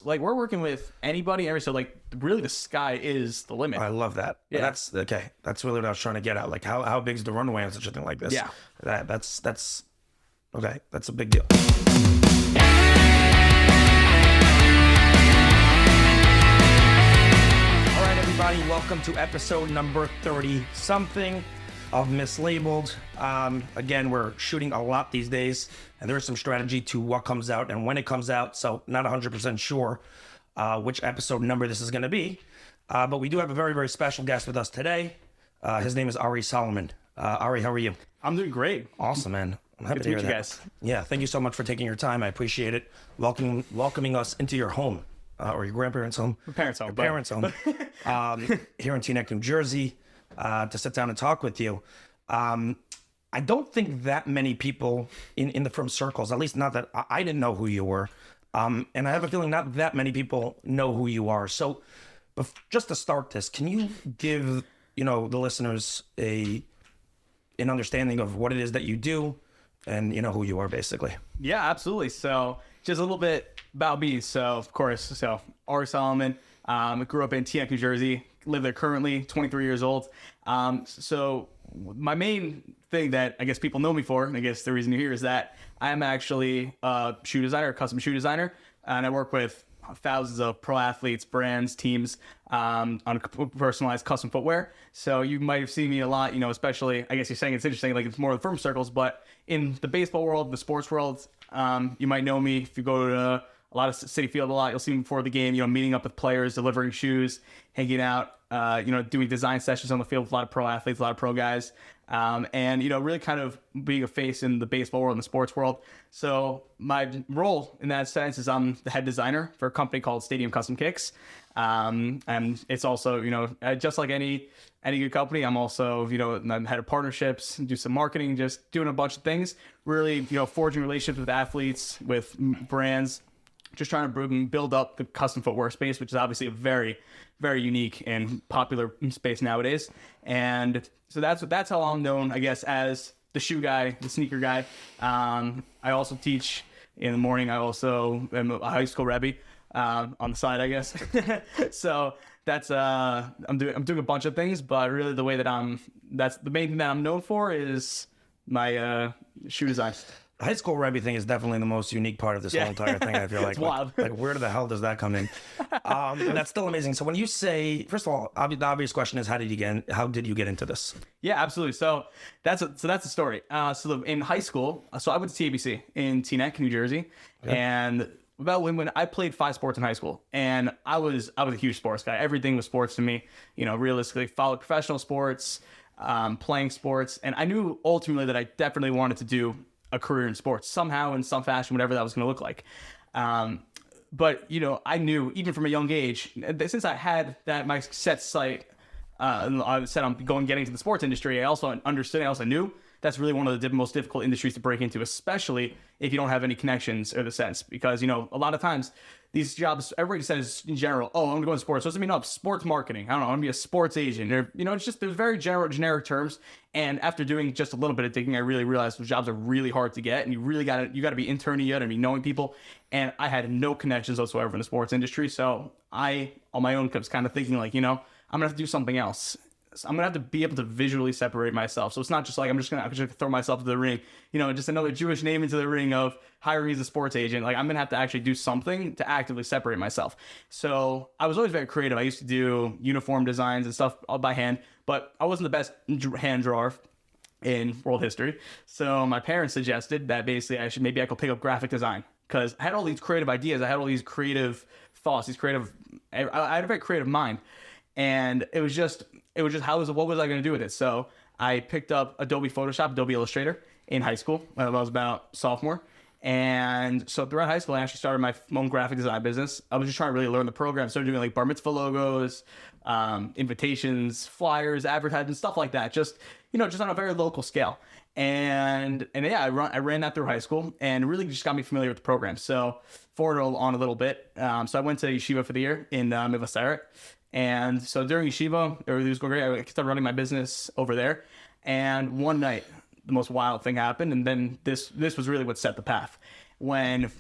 Like, we're working with anybody, so like really the sky is the limit. I love that. Yeah. That's okay. That's really what I was trying to get at. Like, how big is the runway on such a thing like this? Yeah. That's okay. That's a big deal. All right, everybody. Welcome to episode number 30-something of Mislabeled. Again, we're shooting a lot these days, and there is some strategy to what comes out and when it comes out, so not 100% sure which episode number this is going to be. But we do have a very, very special guest with us today. His name is Ari Solomon. Ari, how are you? I'm doing great. Awesome, man. I'm happy Good to hear meet that. you guys. Yeah, thank you so much for taking your time. I appreciate it. Welcoming us into your home, or your grandparents' home. My parents' home. Your parents' home. Here in Teaneck, New Jersey, to sit down and talk with you. I don't think that many people in the firm circles, at least not that I didn't know who you were. And I have a feeling not that many people know who you are. So just to start this, can you give, the listeners an understanding of what it is that you do and, who you are basically? Yeah, absolutely. So just a little bit about me. So, of course, Ari Solomon, grew up in Teaneck, New Jersey, live there currently, 23 years old. So my main thing that I guess people know me for, and I guess the reason you're here, is that I am actually a shoe designer, a custom shoe designer, and I work with thousands of pro athletes, brands, teams on personalized custom footwear. So you might have seen me a lot, especially, I guess you're saying it's interesting, like it's more of the firm circles, but in the baseball world, the sports world, you might know me if you go to a lot of City Field a lot. You'll see me before the game, meeting up with players, delivering shoes, hanging out, doing design sessions on the field with a lot of pro athletes, a lot of pro guys, and really kind of being a face in the baseball world and the sports world. So my role in that sense is I'm the head designer for a company called Stadium Custom Kicks. And it's also, just like any good company, I'm also, I'm head of partnerships, do some marketing, just doing a bunch of things, really, forging relationships with athletes, with brands, just trying to build up the custom footwear space, which is obviously a very, very unique and popular space nowadays. And so that's how I'm known, I guess, as the shoe guy, the sneaker guy. I also teach in the morning. I also am a high school Rebbe on the side, I guess. So that's I'm doing a bunch of things, but really the way that that's the main thing that I'm known for is my shoe design. The high school Rebbe thing is definitely the most unique part of this whole entire thing. I feel like It's wild. Like where the hell does that come in? And that's still amazing. So when you say, first of all, the obvious question is, how did you get into this? Yeah, absolutely. So that's the story. So in high school, so I went to TABC in Teaneck, New Jersey, and about when I played 5 sports in high school, and I was a huge sports guy. Everything was sports to me. Realistically, followed professional sports, playing sports, and I knew ultimately that I definitely wanted to do a career in sports somehow, in some fashion, whatever that was going to look like. But I knew even from a young age, since I had my set sight, I said I'm getting into the sports industry. I also knew that's really one of the most difficult industries to break into, especially if you don't have any connections or the sense, because, a lot of times these jobs, everybody says in general, oh, I'm going to go into sports. So doesn't mean, no, sports marketing. I don't know, I'm going to be a sports agent. Or, it's just, there's very generic terms. And after doing just a little bit of digging, I really realized those jobs are really hard to get. And you got to be interning, you got to be knowing people. And I had no connections whatsoever in the sports industry. So I, on my own, was kind of thinking like, I'm going to have to do something else. I'm going to have to be able to visually separate myself. So it's not just like, I'm just going to throw myself into the ring, just another Jewish name into the ring of hiring me as a sports agent. Like, I'm going to have to actually do something to actively separate myself. So I was always very creative. I used to do uniform designs and stuff all by hand, but I wasn't the best hand drawer in world history. So my parents suggested that basically I could pick up graphic design, because I had all these creative ideas. I had all these creative thoughts, I had a very creative mind. And it was just what was I going to do with it? So I picked up Adobe Photoshop, Adobe Illustrator in high school when I was about sophomore. And so throughout high school, I actually started my own graphic design business. I was just trying to really learn the program. Started doing like bar mitzvah logos, invitations, flyers, advertisements, stuff like that. Just on a very local scale. And yeah, I ran that through high school, and really just got me familiar with the program. So forward on a little bit. So I went to yeshiva for the year in Mivaseret. And so during yeshiva, everything was going great. I started running my business over there. And one night, the most wild thing happened. And then this was really what set the path. When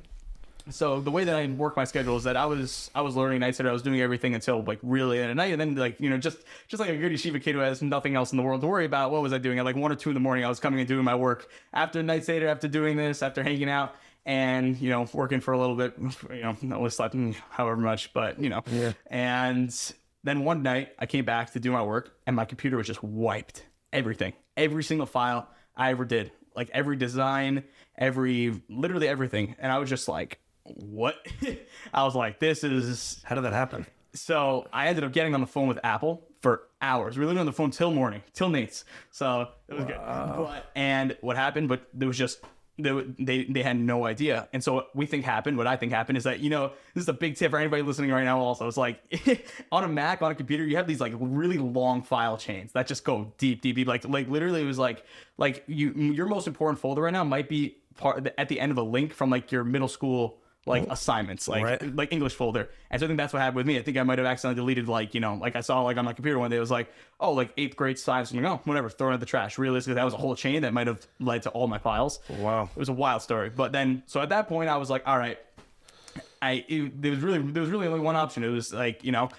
So the way that I work my schedule is that I was learning nights, that I was doing everything until like really late at night, and then like, you know, just like a good yeshiva kid who has nothing else in the world to worry about. What was I doing at like 1 or 2 in the morning? I was coming and doing my work after night Seder, after doing this, after hanging out, and, you know, working for a little bit. You know, not only slept however much, but, you know. Yeah. And then one night I came back to do my work, and my computer was just wiped. Everything, every single file I ever did, like every design, literally everything, and I was just like, what? I was like, this is... How did that happen? So I ended up getting on the phone with Apple for hours. We were literally on the phone till morning, till Nate's. So it was good. And what happened, but there was just... They had no idea. And so what I think happened is that, you know, this is a big tip for anybody listening right now also. It's like on a Mac, on a computer, you have these like really long file chains that just go deep. Like literally it was like your most important folder right now might be at the end of a link from like your middle school like assignments, like English folder. And so I think that's what happened with me. I think I might have accidentally deleted, like, you know, like I saw like on my computer one day, it was like, oh, like 8th grade science. I'm like, oh, whatever, throw it in the trash. Realistically, that was a whole chain that might have led to all my files. Wow. It was a wild story. But then, so at that point I was like, all right, there was really only one option. It was like, you know,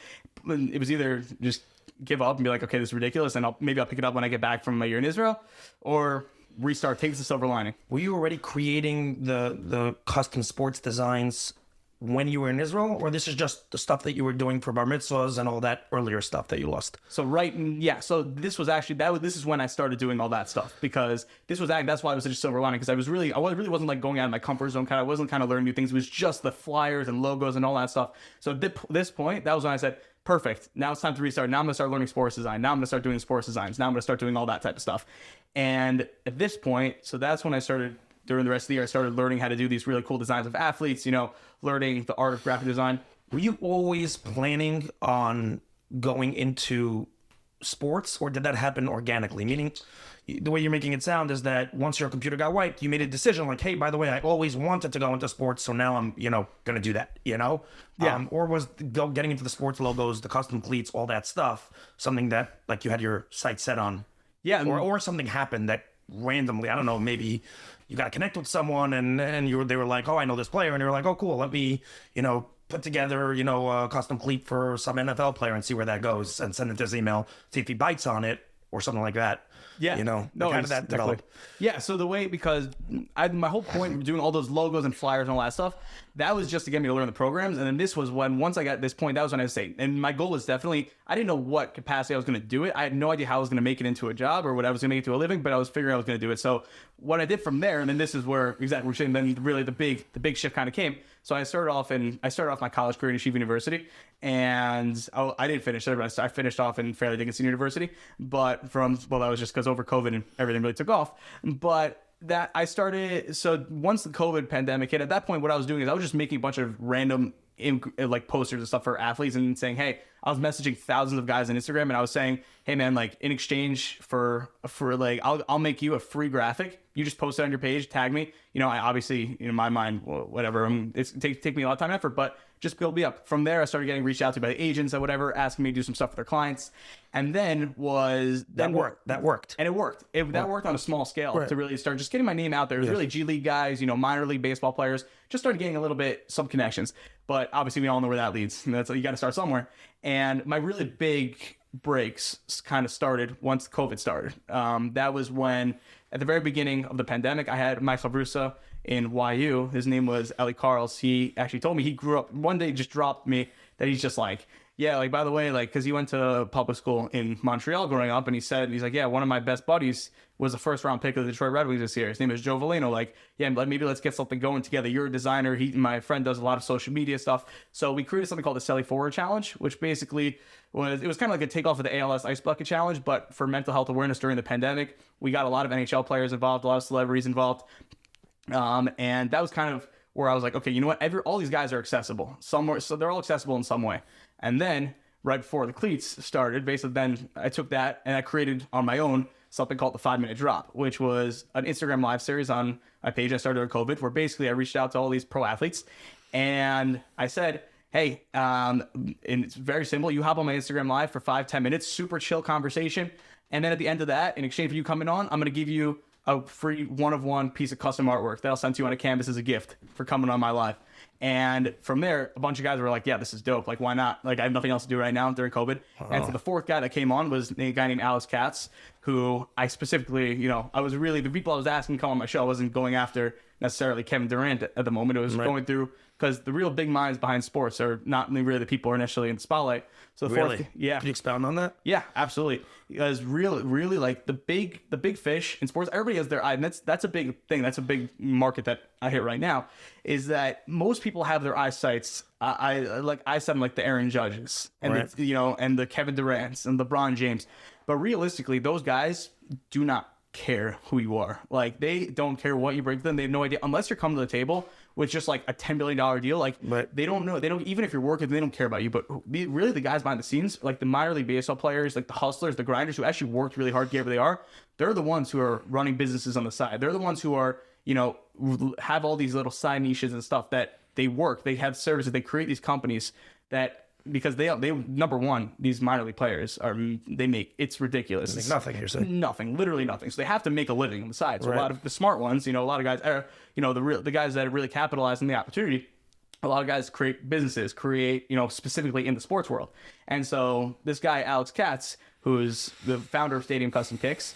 it was either just give up and be like, okay, this is ridiculous, and maybe I'll pick it up when I get back from my year in Israel, or restart, takes the silver lining. Were you already creating the custom sports designs when you were in Israel, or this is just the stuff that you were doing for bar mitzvahs and all that earlier stuff that you lost? So so this was actually this is when I started doing all that stuff, because that's why it was such a silver lining, because I really wasn't like going out of my comfort zone. I wasn't kind of learning new things. It was just the flyers and logos and all that stuff. So at this point, that was when I said, perfect, now it's time to restart. Now I'm gonna start learning sports design. Now I'm gonna start doing sports designs. Now I'm gonna start doing all that type of stuff. And at this point, so that's when I started, during the rest of the year, I started learning how to do these really cool designs of athletes, you know, learning the art of graphic design. Were you always planning on going into sports, or did that happen organically? Meaning, the way you're making it sound is that once your computer got wiped, you made a decision like, hey, by the way, I always wanted to go into sports, so now I'm, you know, going to do that, you know? Yeah. Or was getting into the sports logos, the custom cleats, all that stuff, something that, like, you had your sights set on? Yeah. Or something happened that randomly, I don't know, maybe you got to connect with someone and they were like, oh, I know this player. And they were like, oh, cool, let me, you know, put together, you know, a custom cleat for some NFL player and see where that goes, and send it to his email, see if he bites on it or something like that. Yeah. You know, no, how did that develop? Yeah. So because my whole point of doing all those logos and flyers and all that stuff, that was just to get me to learn the programs. And then this was once I got this point, that was when I was saying, and my goal was definitely, I didn't know what capacity I was going to do it. I had no idea how I was going to make it into a job or what I was going to make it to a living, but I was figuring I was going to do it. So what I did from there, and then this is where exactly we're saying, then really the big shift kind of came. So I started off my college career at Yeshiva University, and I didn't finish it, but I finished off in Fairleigh Dickinson University. But that was just because over COVID and everything really took off. But that I started, so once the COVID pandemic hit, at that point, what I was doing is I was just making a bunch of random like posters and stuff for athletes, and saying, hey, I was messaging thousands of guys on Instagram, and I was saying, hey man, like in exchange for like, I'll make you a free graphic. You just post it on your page, tag me. You know, I obviously, in my mind, whatever, it's take me a lot of time and effort, but just build me up. From there, I started getting reached out to by agents or whatever, asking me to do some stuff for their clients. And then that worked. And it worked. That worked on a small scale to really start just getting my name out there. It was really G League guys, you know, minor league baseball players, just started getting a little bit, some connections. But obviously we all know where that leads. And you got to start somewhere. And my really big breaks kind of started once COVID started. That was when, at the very beginning of the pandemic, I had Mike Labrusa in YU. His name was Ellie Carls. He actually told me he grew up, one day just dropped me that he's just like, yeah, like, by the way, like, because he went to public school in Montreal growing up, and he's like, yeah, one of my best buddies was the first round pick of the Detroit Red Wings this year. His name is Joe Valeno. Like, yeah, maybe let's get something going together. You're a designer. My friend does a lot of social media stuff. So we created something called the Selly Forward Challenge, which basically was kind of like a takeoff of the ALS Ice Bucket Challenge, but for mental health awareness during the pandemic. We got a lot of NHL players involved, a lot of celebrities involved. And that was kind of where I was like, okay, you know what? All these guys are accessible somewhere. So they're all accessible in some way. And then right before the Cleats started, basically then I took that and I created on my own something called the 5-Minute Drop, which was an Instagram live series on my page I started during COVID, where basically I reached out to all these pro athletes and I said, hey, and it's very simple. You hop on my Instagram live for 5-10 minutes, super chill conversation. And then at the end of that, in exchange for you coming on, I'm going to give you a free one-of-one piece of custom artwork that I'll send to you on a canvas as a gift for coming on my live. And from there, a bunch of guys were like, yeah, this is dope. Like, why not? Like, I have nothing else to do right now during COVID. And so the fourth guy that came on was a guy named Alex Katz, who I specifically, I was really, the people I was asking to come on my show, I wasn't going after necessarily Kevin Durant at the moment. It was going through, because the real big minds behind sports are not really the people who are initially in the spotlight. So the fourth, Can you expound on that? Yeah, absolutely. Because really like the big fish in sports, everybody has their eye, and that's a big thing. That's a big market that I hit right now, is that most people have their eyesights. I said like the Aaron Judges and and the Kevin Durants and LeBron James, but realistically, those guys do not care who you are. Like, they don't care what you bring to them. They have no idea unless you're coming to the table with just like a $10 billion deal. Like, they don't know. They don't, even if you're working, they don't care about you. But really, the guys behind the scenes, like the minor league baseball players, like the hustlers, the grinders who actually worked really hard to get where they are, they're the ones who are running businesses on the side. They're the ones who are, have all these little side niches and stuff that they work. They have services. They create these companies that, because they number one, these minor league players it's ridiculous. They make nothing, you're saying? Nothing, literally nothing. So they have to make a living on the side. So a lot of the smart ones, a lot of guys are, the guys that have really capitalized on the opportunity. A lot of guys create businesses, specifically in the sports world. And so this guy, Alex Katz, who's the founder of Stadium Custom Kicks,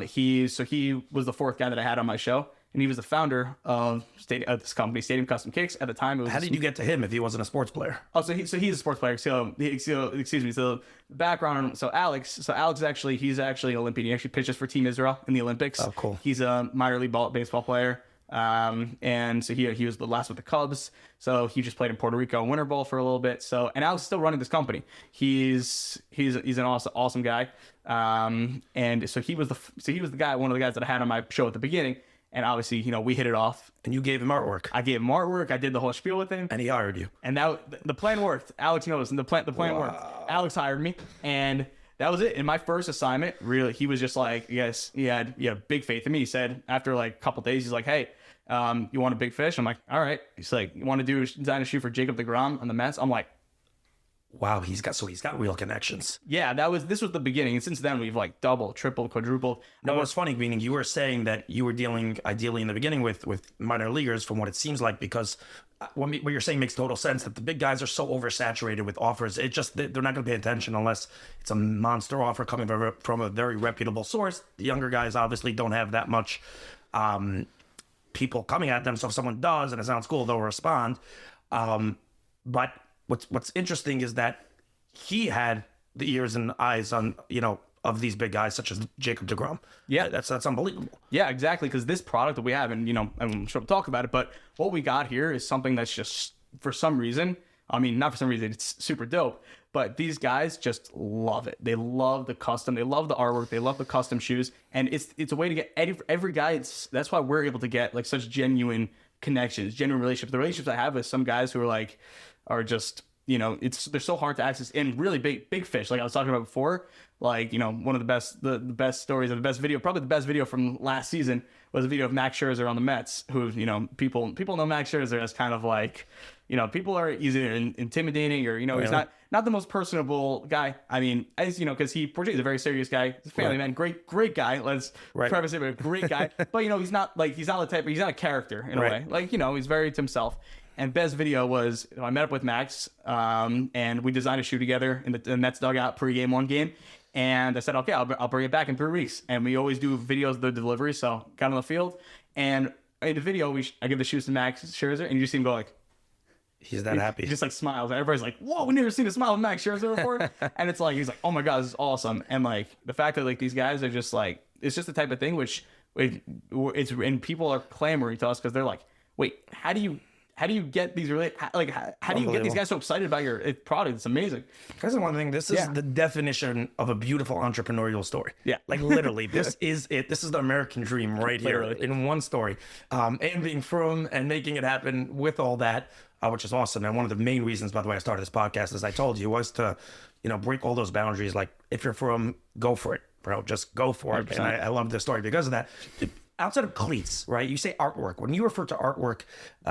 he was the fourth guy that I had on my show. And he was the founder of this company, Stadium Custom Kicks. At the time, it was. How did you get to him if he wasn't a sports player? Oh, so he's a sports player. So excuse me. So the background. So Alex he's actually an Olympian. He actually pitches for Team Israel in the Olympics. Oh, cool. He's a minor league baseball player. And so he was the last with the Cubs. So he just played in Puerto Rico Winter Bowl for a little bit. So, and Alex is still running this company. He's an awesome guy. And so he was the guy, one of the guys that I had on my show at the beginning. And obviously, we hit it off. And you gave him artwork. I gave him artwork. I did the whole spiel with him. And he hired you. And the plan worked. Alex knows. And the plan worked. Alex hired me. And that was it. In my first assignment, really, he was just like, yes, he had big faith in me. He said, after like a couple days, he's like, hey, you want a big fish? I'm like, all right. He's like, you want to design a shoe for Jacob deGrom on the Mets? I'm like, wow, he's got real connections. Yeah, this was the beginning. And since then, we've like doubled, tripled, quadrupled. No, it's funny, meaning you were saying that you were dealing ideally in the beginning with minor leaguers, from what it seems like, because what you're saying makes total sense, that the big guys are so oversaturated with offers. It just, they're not going to pay attention unless it's a monster offer coming from a very reputable source. The younger guys obviously don't have that much people coming at them. So if someone does and it sounds cool, they'll respond. But what's interesting is that he had the ears and eyes on, of these big guys such as Jacob deGrom. Yeah, that's unbelievable. Yeah, exactly. Because this product that we have, and I'm sure we'll talk about it, but what we got here is something that's just, for some reason, not for some reason, it's super dope, but these guys just love it. They love the custom, they love the artwork, they love the custom shoes, and it's a way to get every guy. That's why we're able to get like such genuine connections, genuine relationships. The relationships I have with some guys who are just, they're so hard to access, and really big fish. Like I was talking about before, like, one of the best stories, or the best video, probably the best video from last season, was a video of Max Scherzer on the Mets, who, people know Max Scherzer as kind of like, people are either intimidating, or, he's not the most personable guy. As because he portrays a very serious guy. He's a family man, great guy. Let's preface it with a great guy. But he's not the type. He's not a character in a way. Like, he's very to himself. And Bez's video was, I met up with Max, and we designed a shoe together in the Mets dugout pre-game, one game. And I said, okay, I'll bring it back in 3 weeks. And we always do videos of the delivery. So got on the field, and in the video, I give the shoes to Max Scherzer, and you just see him go like, he's that happy. He just like smiles. And everybody's like, whoa, we never seen a smile of Max Scherzer before. And it's like, he's like, oh my God, this is awesome. And like the fact that like these guys are just like, it's just the type of thing and people are clamoring to us because they're like, wait, how do you get these how do you get these guys so excited about your product? It's amazing. Because one thing, this is the definition of a beautiful entrepreneurial story. Yeah. Like literally, this is it. This is the American dream right here in one story. And being from and making it happen with all that, which is awesome. And one of the main reasons, by the way, I started this podcast, as I told you, was to, break all those boundaries. Like, if you're from, go for it, bro. Just go for it. 100%. And I love this story because of that. Outside of cleats, right? You say artwork. When you refer to artwork,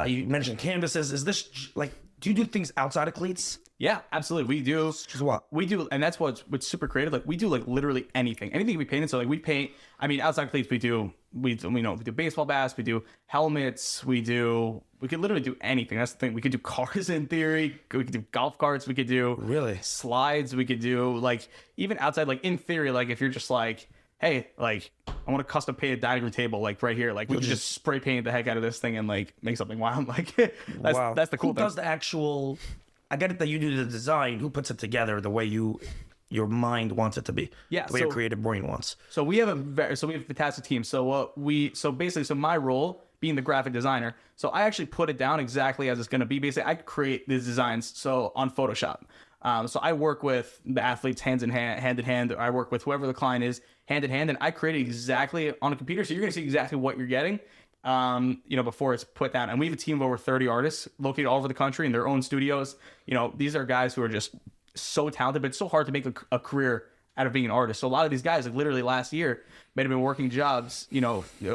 you mentioned canvases. Is this like, do you do things outside of cleats? Yeah, absolutely. We do. Just what? We do, and that's what's super creative. Like we do like literally anything can be painted. So like we paint. I mean, outside Cleats, we do baseball bats, we do helmets, we could literally do anything. That's the thing. We could do cars in theory. We could do golf carts. We could do Really? slides. We could do like even outside, like in theory, like if you're just like, hey, like I want to custom paint a dining room table, like right here, like we could just spray paint the heck out of this thing and like make something wild. Like that's the cool Who thing. does the actual? I get it that you do the design. Who puts it together the way your mind wants it to be? Yeah, the way your creative brain wants. So we have a fantastic team. So so my role being the graphic designer, so I actually put it down exactly as it's going to be. Basically, I create these designs so on Photoshop. So I work with the athletes hand in hand. I work with whoever the client is hand in hand, and I create it exactly on a computer. So you're going to see exactly what you're getting. Before it's put down. And we have a team of over 30 artists located all over the country in their own studios. These are guys who are just so talented, but it's so hard to make a career out of being an artist. So a lot of these guys, like literally last year, might have been working jobs,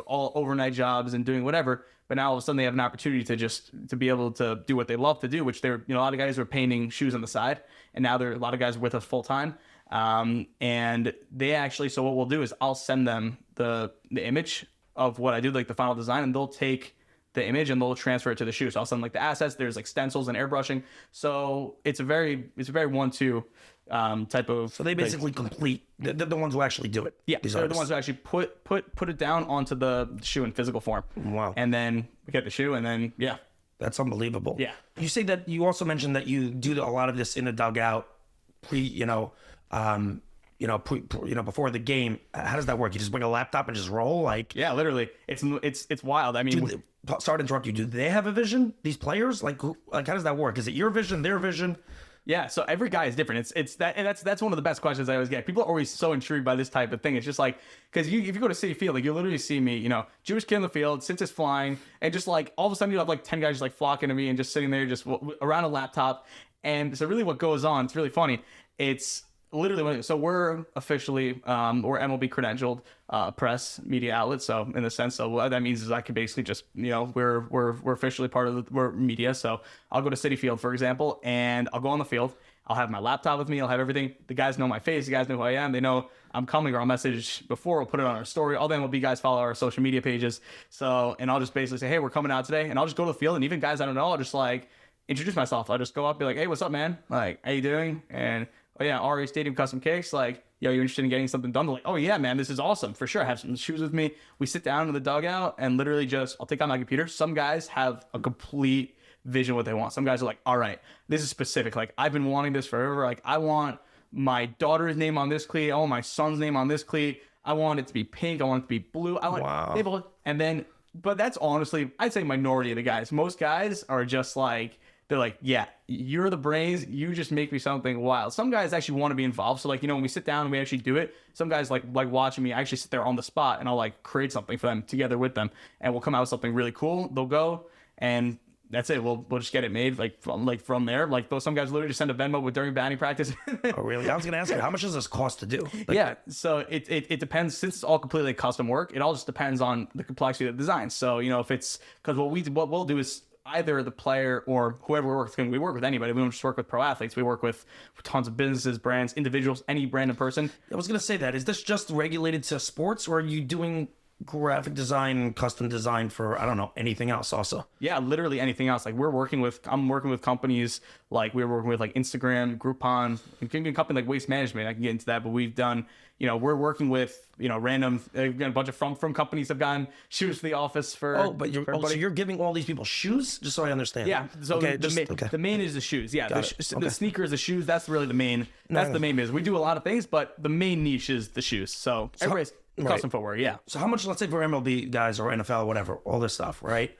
all overnight jobs and doing whatever. But now all of a sudden they have an opportunity to be able to do what they love to do, which they're, a lot of guys were painting shoes on the side. And now there are a lot of guys with us full time. And they actually, so what we'll do is I'll send them the image of what I do, like the final design, and they'll take the image and they'll transfer it to the shoe. So I'll send like the assets. There's like stencils and airbrushing. So it's a very 1-2 type of. So they basically complete. They're the ones who actually do it. Yeah, they're the ones who actually put it down onto the shoe in physical form. Wow. And then we get the shoe, and then That's unbelievable. Yeah. You say that you also mentioned that you do a lot of this in the dugout, before the game. How does that work? You just bring a laptop and just roll, like? Yeah, literally, it's wild. I mean, sorry to interrupt you. Do they have a vision? These players, like how does that work? Is it your vision, their vision? Yeah, so every guy is different. It's that, and that's one of the best questions I always get. People are always so intrigued by this type of thing. It's just like, because if you go to Citi Field, like you literally see me, Jewish kid in the field, since it's flying, and just like all of a sudden you have like 10 guys just like flocking to me and just sitting there just around a laptop. And so really what goes on, it's really funny. It's literally, so we're officially we're MLB credentialed press media outlet. So in the sense, so what that means is I can basically just we're officially part of we're media. So I'll go to Citi Field, for example, and I'll go on the field. I'll have my laptop with me. I'll have everything. The guys know my face. The guys know who I am. They know I'm coming, or I'll message before. We'll put it on our story. All the MLB guys follow our social media pages. So, and I'll just basically say, hey, we're coming out today, and I'll just go to the field. And even guys I don't know, I'll just like introduce myself. I'll just go up, be like, hey, what's up, man? Like, how you doing? And oh yeah, RA Stadium Custom Cakes. Like, yo, you're interested in getting something done? They're like, oh yeah, man, this is awesome for sure. I have some shoes with me. We sit down in the dugout and literally I'll take out my computer. Some guys have a complete vision of what they want. Some guys are like, all right, this is specific. Like, I've been wanting this forever. Like, I want my daughter's name on this cleat. I want my son's name on this cleat. I want it to be pink. I want it to be blue. I want and then, but that's honestly, I'd say minority of the guys. Most guys are just like, they're like, yeah, you're the brains. You just make me something wild. Some guys actually want to be involved. So like, when we sit down and we actually do it, some guys like watching me. I actually sit there on the spot and I'll like create something for them together with them, and we'll come out with something really cool. They'll go and that's it. We'll just get it made from there. Like some guys literally just send a Venmo with during batting practice. Oh really? I was gonna ask you, how much does this cost to do? Yeah, so it depends. Since it's all completely custom work, it all just depends on the complexity of the design. So if it's because what we'll do is either the player or whoever we work with. We work with anybody. We don't just work with pro athletes. We work with tons of businesses, brands, individuals, any random person. I was going to say that. Is this just regulated to sports, or are you doing graphic design, custom design for, I don't know, anything else also? Yeah, literally anything else. Like I'm working with companies, like we're working with like Instagram, Groupon, and a company like Waste Management. I can get into that, but we've done, we're working with, random, again, a bunch of from companies have gotten shoes for the office for. Oh, but so you're giving all these people shoes, just so I understand. Yeah. So the main is the shoes. Yeah. The sneakers, the shoes, that's really the main, the main business. We do a lot of things, but the main niche is the shoes. So everybody's custom footwear. Yeah. So how much, let's say for MLB guys or NFL or whatever, all this stuff, right?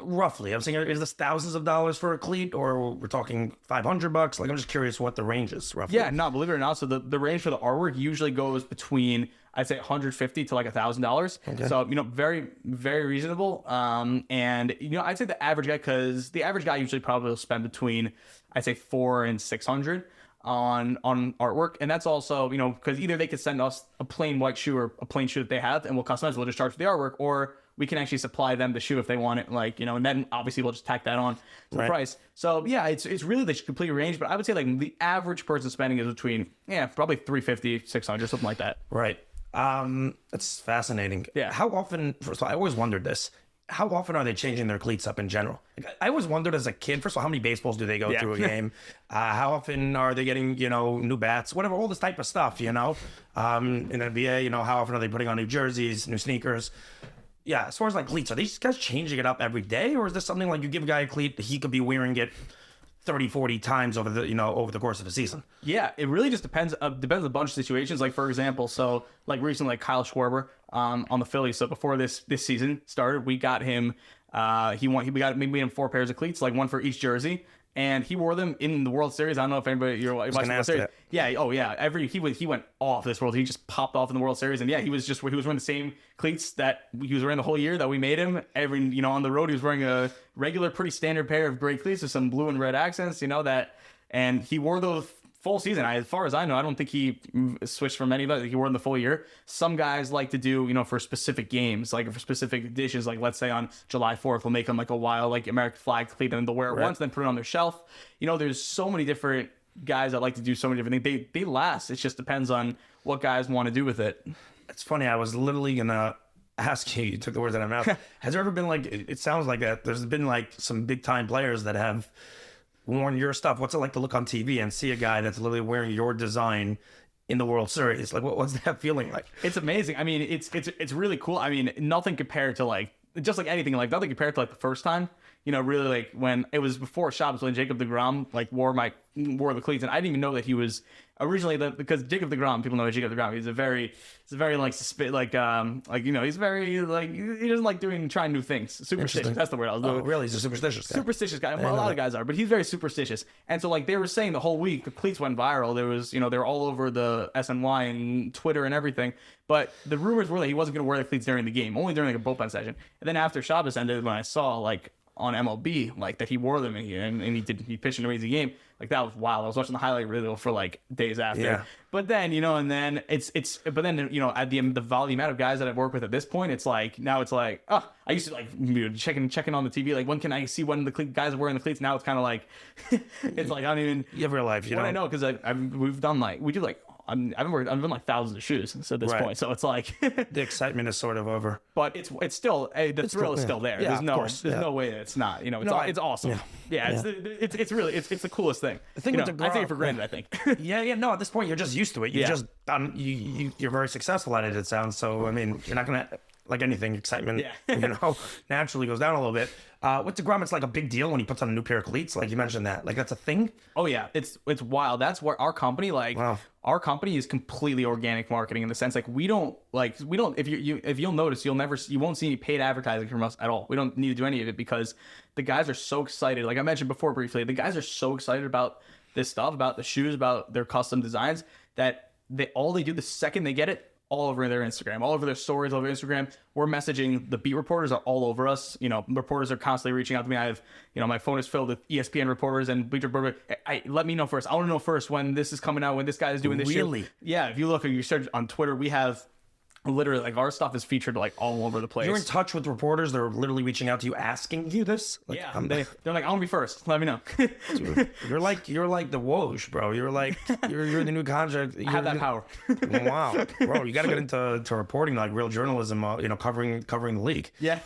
Roughly, I'm saying, is this thousands of dollars for a cleat, or we're talking $500? Like, I'm just curious what the range is roughly. Yeah, no, believe it or not. So the range for the artwork usually goes between, I'd say $150 to like $1,000. Okay. So, very, very reasonable. And, I'd say the average guy, because the average guy usually probably will spend between, I'd say $400 and $600 on artwork. And that's also, because either they could send us a plain white shoe or a plain shoe that they have and we'll customize, we'll just charge for the artwork, or we can actually supply them the shoe if they want it, like, you know, and then obviously we'll just tack that on to the price. So yeah, it's really the complete range, but I would say like the average person spending is between, probably 350, 600, something like that. Right. That's fascinating. Yeah. How often, first of all, I always wondered this. How often are they changing their cleats up in general? Like, I always wondered as a kid, first of all, how many baseballs do they go through a game? How often are they getting, you know, new bats, whatever, all this type of stuff, you know? In NBA, you know, how often are they putting on new jerseys, new sneakers? Yeah, as far as like cleats, are these guys changing it up every day? Or is this something like you give a guy a cleat, he could be wearing it 30, 40 times over the course of the season? Yeah, it really just depends on a bunch of situations. Like, for example, so like recently, like Kyle Schwarber on the Phillies. So before this season started, we got him. We made him 4 pairs of cleats, like one for each jersey, and he wore them in the World Series. I don't know if anybody you're watching the World Series. Yeah, oh yeah. He went off this World. He just popped off in the World Series, and yeah, he was wearing the same cleats that he was wearing the whole year that we made him. On the road, he was wearing a regular, pretty standard pair of gray cleats with some blue and red accents. And he wore those full season. As far as I know, I don't think he switched from any of that. He wore them the full year. Some guys like to do, for specific games, like for specific editions, like let's say on July 4th, we'll make them like a wild, like American flag cleat, and they'll wear it once, then put it on their shelf. There's so many different guys that like to do so many different things. They last. It just depends on what guys want to do with it. It's funny. I was literally gonna ask you. You took the words out of my mouth. Has there ever been like? It sounds like that. There's been like some big time players that have worn your stuff. What's it like to look on TV and see a guy that's literally wearing your design in the World Series? Like, what's that feeling like? It's amazing. I mean, it's really cool. I mean, nothing compared to like, just like anything, like nothing compared to like the first time. Really like when it was before Shabbos, when Jacob deGrom like wore the cleats, and I didn't even know that he was originally because Jacob deGrom, people know Jacob deGrom. He's a very like he's very like he doesn't like trying new things. Superstitious. That's the word I was looking. Oh, really? He's a superstitious guy. Superstitious guy. Well, a lot of guys are, but he's very superstitious. And so like they were saying the whole week, the cleats went viral. There was they were all over the SNY and Twitter and everything. But the rumors were that he wasn't going to wear the cleats during the game, only during like a bullpen session. And then after Shabbos ended, when I saw like on MLB, like that he wore them and he pitched an amazing game. Like that was wild. I was watching the highlight reel for like days after. Yeah. But then, and then but then, at the volume out of guys that I've worked with at this point, now it's like, I used to like checking on the TV, like when can I see when the guys are wearing the cleats? Now it's kind of like, it's like, I don't even. You have real life, I know, because we've done like, we do like, I've done like thousands of shoes at this point, so it's like the excitement is sort of over. But it's still the thrill is still there. Yeah, there's no way that it's not. It's awesome. It's really it's the coolest thing. The thing with DeGrom, I take it for granted. I think. No. At this point, you're just used to it. You've just done. You're very successful at it. It sounds so. I mean, you're not gonna like anything. Excitement, naturally goes down a little bit. With DeGrom, it's like a big deal when he puts on a new pair of cleats. Like you mentioned that, like that's a thing. Oh yeah, it's wild. That's where our company, our company is completely organic marketing in the sense like we don't if you'll notice you won't see any paid advertising from us at all. We don't need to do any of it because the guys are so excited. Like I mentioned before briefly, the guys are so excited about this stuff, about the shoes, about their custom designs that all they do the second they get it. All over their Instagram, all over their stories, all over Instagram. We're messaging, the beat reporters are all over us. Reporters are constantly reaching out to me. I have, my phone is filled with ESPN reporters and Bleacher Report. Let me know first. I want to know first when this is coming out, when this guy is doing this shit. Really? Yeah, if you look, you search on Twitter, we have literally like our stuff is featured like all over the place. You're in touch with reporters that are literally reaching out to you, asking you this. Like, yeah, they're like, I want to be first. Let me know. You're like the Woj, bro. You're the new contract. I have that power. Wow, bro. You got to get into reporting, like real journalism. Covering the league. Yeah,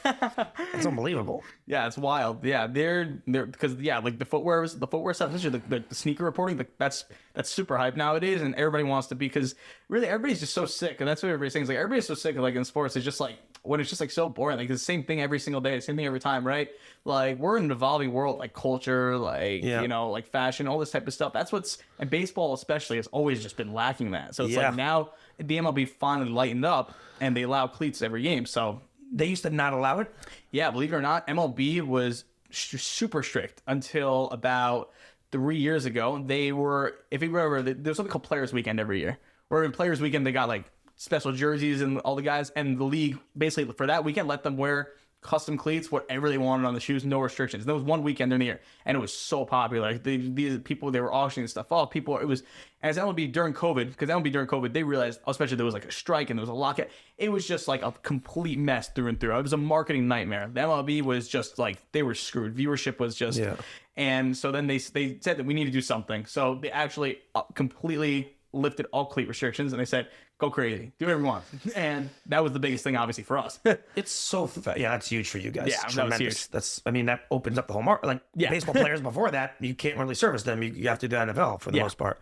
it's unbelievable. Yeah, it's wild. Yeah, they're because like the footwear stuff, especially the sneaker reporting. That's super hype nowadays, and everybody wants to be because really everybody's just so sick, and that's what everybody's saying. Is like everybody's so sick of like in sports. It's just like when it's just like so boring. Like the same thing every single day, the same thing every time, right? Like we're in an evolving world, like culture, like like fashion, all this type of stuff. That's and baseball especially has always just been lacking that. So it's like now the MLB finally lightened up and they allow cleats every game. So they used to not allow it. Yeah, believe it or not, MLB was super strict until about 3 years ago. They were, if you remember, there's something called Players Weekend every year. Where in Players Weekend they got like special jerseys and all the guys, and the league basically for that weekend let them wear custom cleats, whatever they wanted on the shoes, no restrictions. There was one weekend in the year, and it was so popular. Like these people, they were auctioning stuff off. People, it was, as MLB during COVID, because MLB during COVID, they realized, especially there was like a strike and there was a lockout. It was just like a complete mess through and through. It was a marketing nightmare. The MLB was just like, they were screwed. Viewership was just, and so then they said that we need to do something. So they actually completely lifted all cleat restrictions, and they said, go crazy, do whatever you want. And that was the biggest thing, obviously, for us. It's so yeah, that's huge for you guys. Yeah, tremendous. that was huge. That's, I mean, that opens up the whole market. Like baseball players before that, you can't really service them. You have to do NFL for the most part.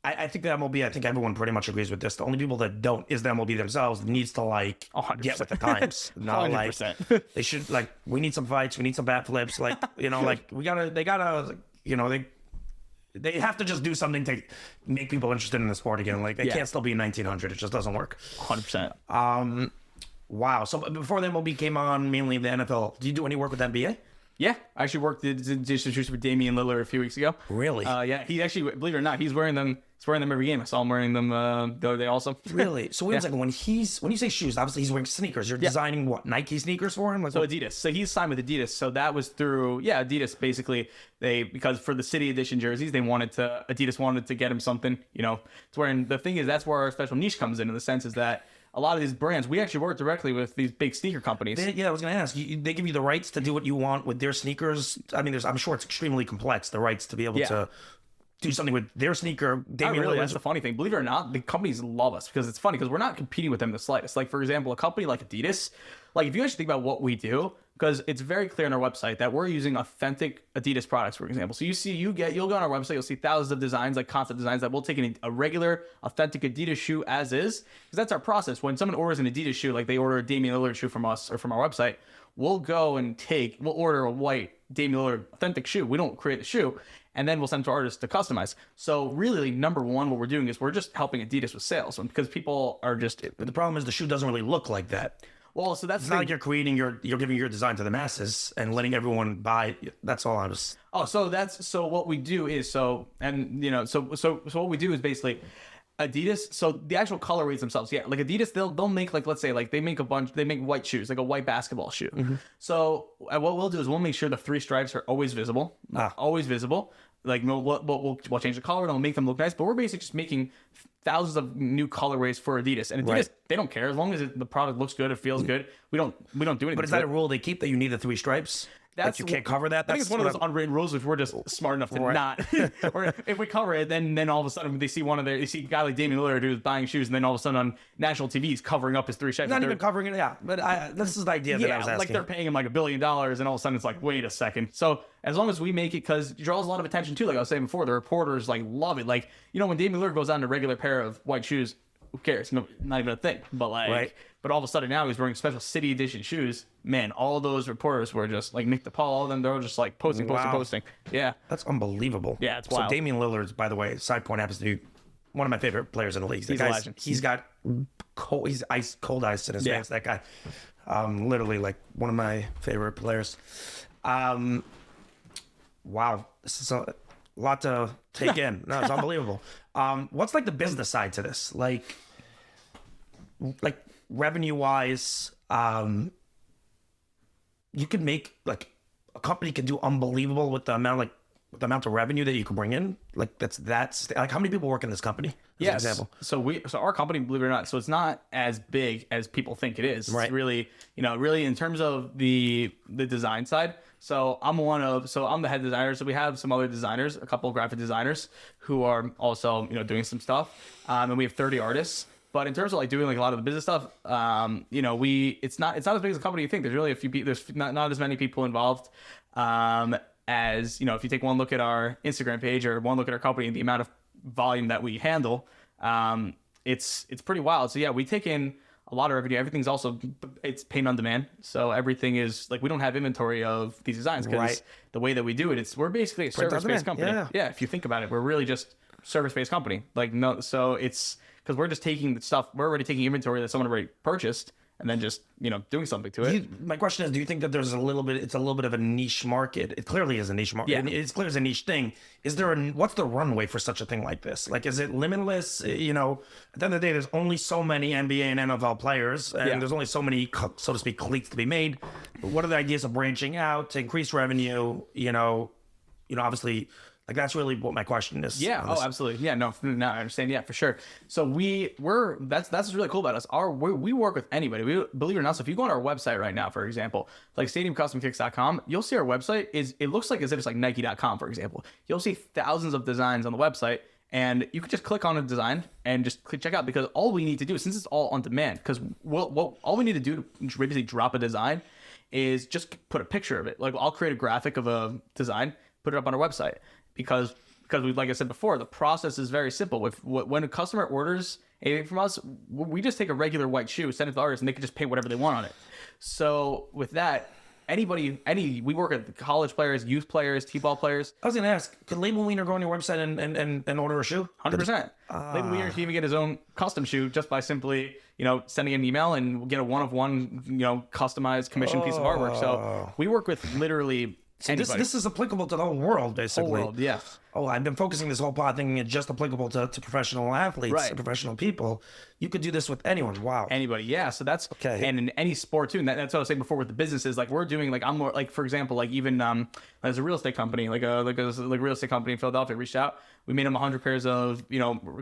I think the MLB, I think everyone pretty much agrees with this. The only people that don't is the MLB themselves. Needs to like 100%. get with the times. Not 100%. Like they should, like, we need some fights, we need some bat flips. Like, you know, like they gotta, you know, they have to just do something to make people interested in the sport again. Like, they can't still be in 1900. It just doesn't work. 100%. Wow. So before the MLB came on, mainly the NFL, did you do any work with the NBA? Yeah, I actually worked the distribution for Damian Lillard a few weeks ago. Really? Yeah, he actually, believe it or not, he's wearing them. He's wearing them every game. I saw him wearing them the other day also. Really? So wait a second. When you say shoes, obviously he's wearing sneakers. You're designing what, Nike sneakers for him? Like, so Adidas. So he's signed with Adidas. So that was through Adidas. Basically, because for the City Edition jerseys, Adidas wanted to get him something. You know, it's where. And the thing is, that's where our special niche comes in the sense is that a lot of these brands, we actually work directly with these big sneaker companies. I was going to ask. They give you the rights to do what you want with their sneakers. I mean, I'm sure it's extremely complex, the rights to be able to do something with their sneaker. That's the funny thing. Believe it or not, the companies love us because it's funny because we're not competing with them the slightest. Like, for example, a company like Adidas, like if you actually think about what we do, because it's very clear on our website that we're using authentic Adidas products, for example. So you'll go on our website, you'll see thousands of designs, like concept designs that we'll take in a regular, authentic Adidas shoe as is, because that's our process. When someone orders an Adidas shoe, like they order a Damian Lillard shoe from us or from our website, we'll order a white Damian Lillard authentic shoe. We don't create the shoe, and then we'll send it to artists to customize. So really, number one, what we're doing is we're just helping Adidas with sales, because people are just. But the problem is the shoe doesn't really look like that. Well, so that's it's not like you're giving your design to the masses and letting everyone buy. That's all I was. Oh, so what we do is so what we do is basically Adidas. So the actual colorways themselves, like Adidas, they'll make, like, let's say, like they make white shoes, like a white basketball shoe. Mm-hmm. So what we'll do is we'll make sure the 3 stripes are always visible, always visible. Like we'll change the color and we'll make them look nice, but we're basically just making thousands of new colorways for Adidas, and Adidas they don't care as long as the product looks good, it feels good. We don't do anything. But is that a rule they keep that you need the 3 stripes? That you can't cover that? I think it's one of those unwritten rules if we're just smart enough to not. Or if we cover it, then all of a sudden they see a guy like Damian Lillard who's buying shoes, and then all of a sudden on national TV he's covering up his 3 stripes. Not even covering it, But this is the idea that I was asking. Like they're paying him like $1 billion, and all of a sudden it's like, wait a second. So as long as we make it, because it draws a lot of attention too, like I was saying before, the reporters like love it. Like, you know, when Damian Lillard goes on a regular pair of white shoes, who cares? No, not even a thing. But like, but all of a sudden now he's wearing special City Edition shoes. Man, all those reporters were just like Nick DePaul, all of them. They were just like posting. Yeah, that's unbelible. Yeah, it's wild. So Damian Lillard, by the way, side point, happens to be one of my favorite players in the league. He's a legend. He's got cold ice in his veins. That guy, literally like one of my favorite players. Wow, this is a lot to take in. No, it's unbelievable. What's like the business side to this? Like revenue wise, you could make, like, a company could do unbelievable with the amount of revenue that you can bring in. Like that's like, how many people work in this company? Yes. Example. So our company, believe it or not, so it's not as big as people think it is. Right. It's really, really in terms of the design side. So I'm the head designer. So we have some other designers, a couple of graphic designers who are also, doing some stuff. And we have 30 artists. But in terms of like doing like a lot of the business stuff, it's not as big as a company you think. There's really a few people. There's not as many people involved as if you take one look at our Instagram page or one look at our company and the amount of volume that we handle, it's pretty wild. So yeah, we take in a lot of revenue. Everything's it's paint on demand. So everything is like, we don't have inventory of these designs because the way that we do it, we're basically a service-based company. Yeah, if you think about it, we're really just service-based company. Like, no, so it's because we're just taking the stuff, we're already taking inventory that someone already purchased, and then just, doing something to it. My question is, do you think that it's a little bit of a niche market? It clearly is a niche market. Yeah. It's clear as a niche thing. What's the runway for such a thing like this? Like, is it limitless? At the end of the day, there's only so many NBA and NFL players, and there's only so many, so to speak, cleats to be made. But what are the ideas of branching out to increase revenue? Obviously, like, that's really what my question is. Yeah. Oh, absolutely. Yeah. No, I understand. Yeah, for sure. So that's what's really cool about us. We work with anybody. We, believe it or not. So if you go on our website right now, for example, like stadiumcustomkicks.com, you'll see our website it looks like as if it's like Nike.com, for example. You'll see thousands of designs on the website, and you can just click on a design and just click check out, because all we need to do, since it's all on demand, because all we need to do to basically drop a design is just put a picture of it. Like, I'll create a graphic of a design, put it up on our website. Because we, like I said before, the process is very simple. When a customer orders anything from us, we just take a regular white shoe, send it to the artist, and they can just paint whatever they want on it. So with that, we work with college players, youth players, t-ball players. I was going to ask, could Label Wiener go on your website and order a shoe? 100%. Label Wiener can even get his own custom shoe just by simply, sending an email and get a one-of-one, customized commissioned piece of artwork. So we work with literally anybody. This is applicable to the whole world, basically. Whole world, yeah. Oh, I've been focusing this whole pod thinking it's just applicable to professional athletes, Right. to professional people. You could do this with anyone. Wow. Anybody, yeah. So that's Okay. And in any sport too. And that's what I was saying before with the businesses. Like, we're doing, like, I'm more like, for example, like, even there's a real estate company, like a real estate company in Philadelphia reached out. We made them 100 pairs of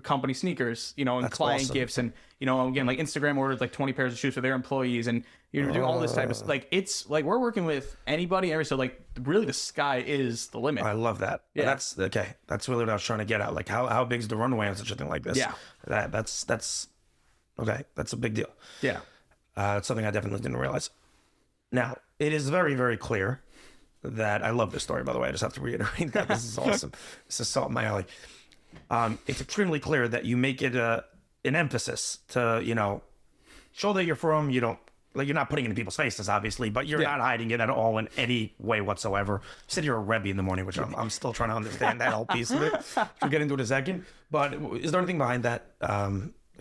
company sneakers, and That's client awesome. gifts, and again, like, Instagram ordered like 20 pairs of shoes for their employees, and you're doing all this type of like, it's like we're working with anybody, so like really the sky is the limit. I love that. Yeah. That's okay. That's really what I was trying to get at. Like, how big is the runway on such a thing like this? Yeah. That's okay. That's a big deal. Yeah. It's something I definitely didn't realize. Now, it is very, very clear that I love this story, by the way. I just have to reiterate that. This is awesome. This is salt in my alley. It's extremely clear that you make it an emphasis to, show that you're from, you're not putting it in people's faces, obviously, but you're not hiding it at all in any way whatsoever. You said you're a Rebbe in the morning, which I'm still trying to understand that whole piece of it. We'll get into it in a second. But is there anything behind that?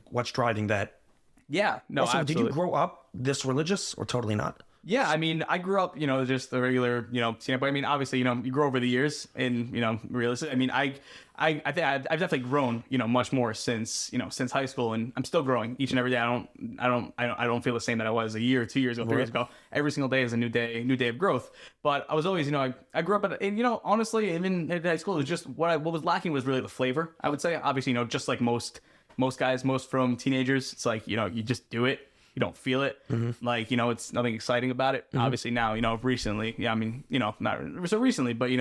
What's driving that? Yeah. No, Also, absolutely. did you grow up this religious or totally not? Yeah, I mean, I grew up, just the regular, stand-up. But I mean, obviously, you grow over the years in, realistic. I mean, I think I've definitely grown, much more since high school, and I'm still growing each and every day. I don't feel the same that I was a year, 2 years ago, 3 years ago. Every single day is a new day of growth. But I was always, I grew up and honestly, even in high school, it was just what was lacking was really the flavor. I would say, obviously, just like most guys, most from teenagers, it's like, you just do it. You don't feel it. Like, it's nothing exciting about it. Obviously now, recently, not so recently, but,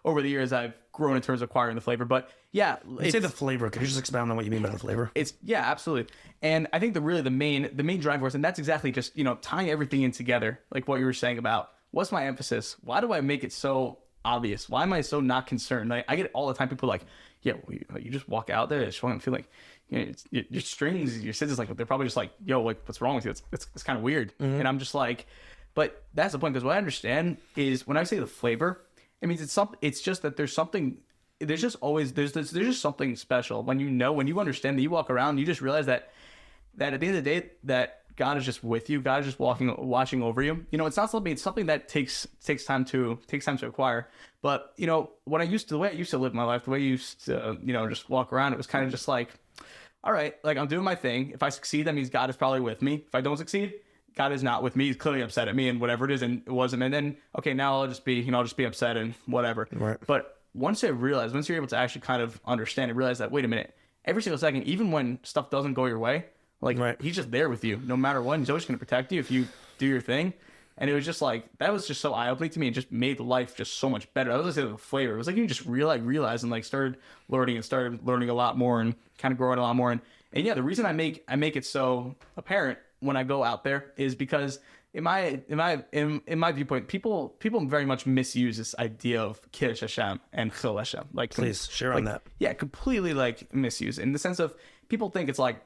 over the years I've grown in terms of acquiring the flavor. But yeah, Say the flavor. Could you just expound on what you mean by the flavor? Yeah, absolutely. And I think the main drive force, and that's exactly just, tying everything in together, like what you were saying about what's my emphasis? Why do I make it so obvious? Why am I so not concerned? Like, I get it all the time. People are like, yeah, well, you just walk out there. I just feel like, your strings, your scissors, like, they're probably just like, yo, like, what's wrong with you? It's kind of weird. And I'm just like, but that's the point, because what I understand is when I say the flavor, it means it's just that there's something, there's just something special when you understand that you walk around, you just realize that at the end of the day, that God is just with you. God is just watching over you. It's not something. It's something that takes time to acquire. But the way I used to live my life, the way I used to just walk around, it was kind of just like, all right, like, I'm doing my thing. If I succeed, that means God is probably with me. If I don't succeed, God is not with me. He's clearly upset at me and whatever it is, and it wasn't. And then, okay, now I'll just be upset and whatever. Right. But once you're able to actually kind of understand and realize that, wait a minute, every single second, even when stuff doesn't go your way, like, Right. He's just there with you no matter what. He's always going to protect you if you do your thing. And it was just like, that was just so eye-opening to me. It just made life just so much better. I was going to say the flavor. It was like you just realized and like started learning a lot more and kind of growing a lot more. And yeah, the reason I make it so apparent when I go out there is because in my viewpoint, people very much misuse this idea of Kiddush Hashem and Chil Hashem. Like, Please share on that. Yeah, completely like misuse in the sense of people think it's like,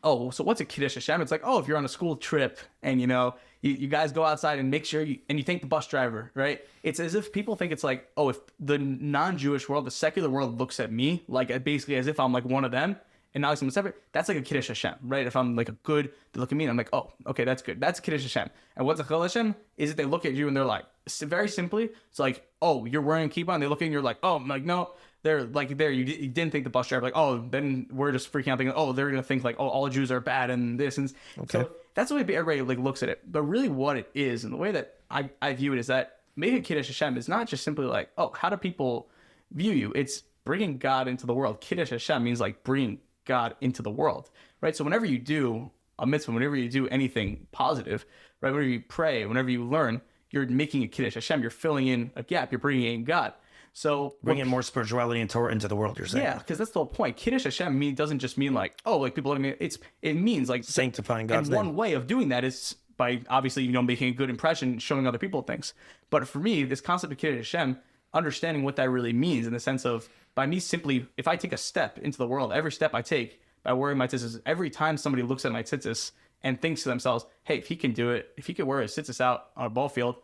oh, so what's a Kiddush Hashem? It's like, oh, if you're on a school trip and you guys go outside and make sure you thank the bus driver, right? It's as if people think it's like, oh, if the non-Jewish world, the secular world looks at me like basically as if I'm like one of them, and now someone separate, that's like a Kiddush Hashem, right? If I'm like a good, they look at me and I'm like, oh, okay, that's good. That's a Kiddush Hashem. And what's a Chil Hashem? Is that they look at you and they're like, very simply, it's like, oh, you're wearing a kippah, and they look at you and you're like, oh, I'm like, no. They're like, you didn't think the bus driver, like, oh, then we're just freaking out thinking, oh, they're going to think like, oh, all Jews are bad and this. And so that's the way everybody like looks at it. But really what it is, and the way that I view it, is that making Kiddush Hashem is not just simply like, oh, how do people view you? It's bringing God into the world. Kiddush Hashem means like bringing God into the world, right? So whenever you do a mitzvah, whenever you do anything positive, right? Whenever you pray, whenever you learn, you're making a Kiddush Hashem. You're filling in a gap. You're bringing in God. So bringing more spirituality and Torah into the world, you're saying? Yeah, because that's the whole point. Kiddush Hashem doesn't just mean like, oh, like people, it means like sanctifying God's name. And one way of doing that is by obviously, making a good impression, showing other people things. But for me, this concept of Kiddush Hashem, understanding what that really means in the sense of, by me simply, if I take a step into the world, every step I take by wearing my tzitzis, every time somebody looks at my tzitzis and thinks to themselves, hey, if he can do it, if he could wear his tzitzis out on a ball field,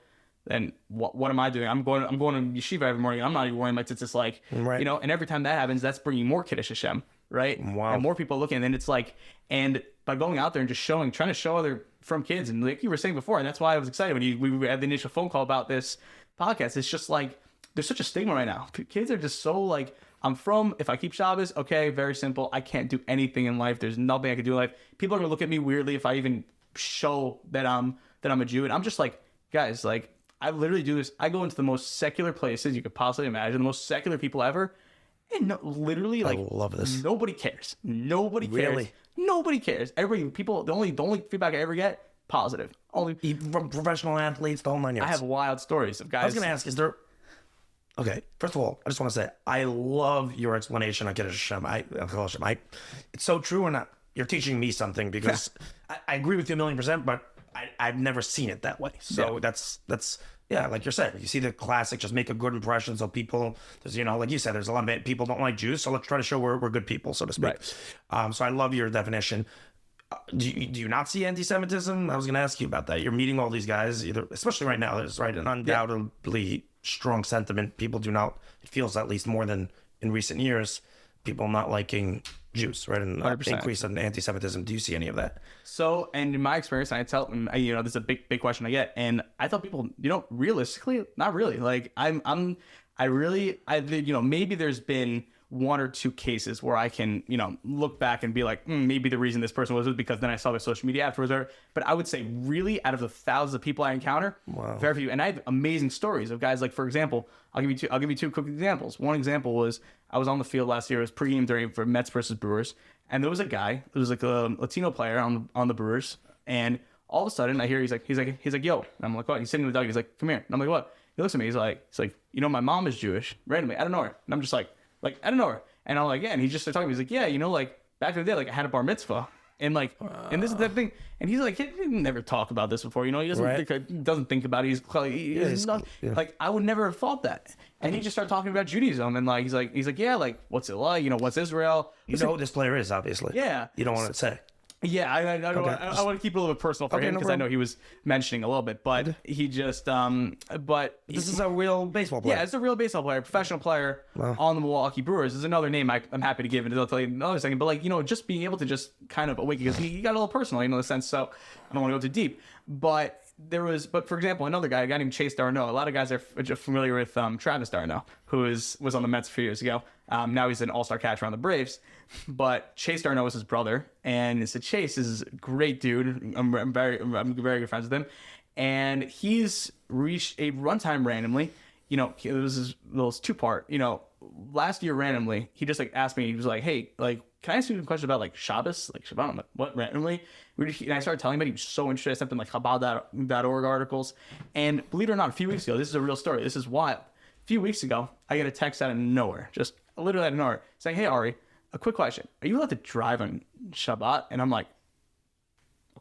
then what am I doing? I'm going to yeshiva every morning. I'm not even wearing my tzitzis, like, right. And every time that happens, that's bringing more Kiddush Hashem, right? Wow. And more people looking, and then it's like, and by going out there and just trying to show other from kids, and like you were saying before, and that's why I was excited when we had the initial phone call about this podcast. It's just like, there's such a stigma right now. Kids are just so like, if I keep Shabbos, okay, very simple. I can't do anything in life. There's nothing I can do in life. People are gonna look at me weirdly if I even show that I'm a Jew. And I'm just like, guys, like, I literally do this. I go into the most secular places you could possibly imagine, the most secular people ever, and literally, like, I love this. Nobody cares. Nobody cares. Really? Nobody cares. The only feedback I ever get, positive. Only from professional athletes, the whole 9 yards. I have wild stories of guys. I was going to ask, is there... Okay, first of all, I just want to say, I love your explanation on Kiddush Hashem. It's so true, and you're teaching me something, because I agree with you 1,000,000%, but I've never seen it that way. So that's like you're saying, you see the classic, just make a good impression. So people, there's, like you said, there's a lot of people don't like Jews. So let's try to show we're good people, so to speak. Right. So I love your definition. Do you not see anti-Semitism? I was going to ask you about that. You're meeting all these guys, especially right now. There's an undoubtedly strong sentiment. People do not, it feels at least more than in recent years, people not liking Jews, right? And 100%. Increase in anti-Semitism. Do you see any of that? So, and in my experience, I tell them, this is a big question I get, and I tell people, realistically, not really. Like, maybe there's been one or two cases where I can, look back and be like, maybe the reason this person was because then I saw their social media afterwards. But I would say, really, out of the thousands of people I encounter, very few. And I have amazing stories of guys. Like, for example, I'll give you two quick examples. One example was I was on the field last year. It was pregame for Mets versus Brewers, and there was a guy. It was like a Latino player on the Brewers, and all of a sudden I hear he's like yo. And I'm like, what? He's sitting with the dog. He's like, come here. And I'm like, what? He looks at me. He's like, my mom is Jewish. Randomly, I don't know her. And I'm just like I don't know her. And I'm like, yeah. And he just started talking to me. He's like, yeah, like back in the day, like I had a bar mitzvah. And like, and this is that thing. And he's like, he never talked about this before. He doesn't think about it. He's not, like, I would never have thought that. And he just started talking about Judaism. And like, he's like, yeah, like, what's it like? What's Israel? Who this player is, obviously. Yeah. You don't want to say. Yeah, I want to keep it a little bit personal for him because I know he was mentioning a little bit, but he just, this is a real baseball player. Yeah, it's a real baseball player, professional player on the Milwaukee Brewers. Is another name I'm happy to give, and I'll tell you in another second. But like, just being able to just kind of awaken, because he got a little personal, in a sense. So I don't want to go too deep, but for example, another guy, a guy named Chase Darno. A lot of guys are familiar with Travis Darno, who was on the Mets a few years ago. Now he's an all-star catcher on the Braves. But Chase Darno is his brother, and so Chase is a great dude. I'm very good friends with him, and he's reached a runtime randomly. It was this two-part. Last year randomly, he just like asked me. He was like, "Hey, like, can I ask you a question about like Shabbos, like Shabbat?" I'm like, "What?" Randomly, and I started telling him, but he was so interested. I sent him like Chabad.org articles, and believe it or not, a few weeks ago, this is a real story. This is wild. A few weeks ago, I get a text out of nowhere, just literally out of nowhere, saying, "Hey Ari, a quick question. Are you allowed to drive on Shabbat?" And I'm like,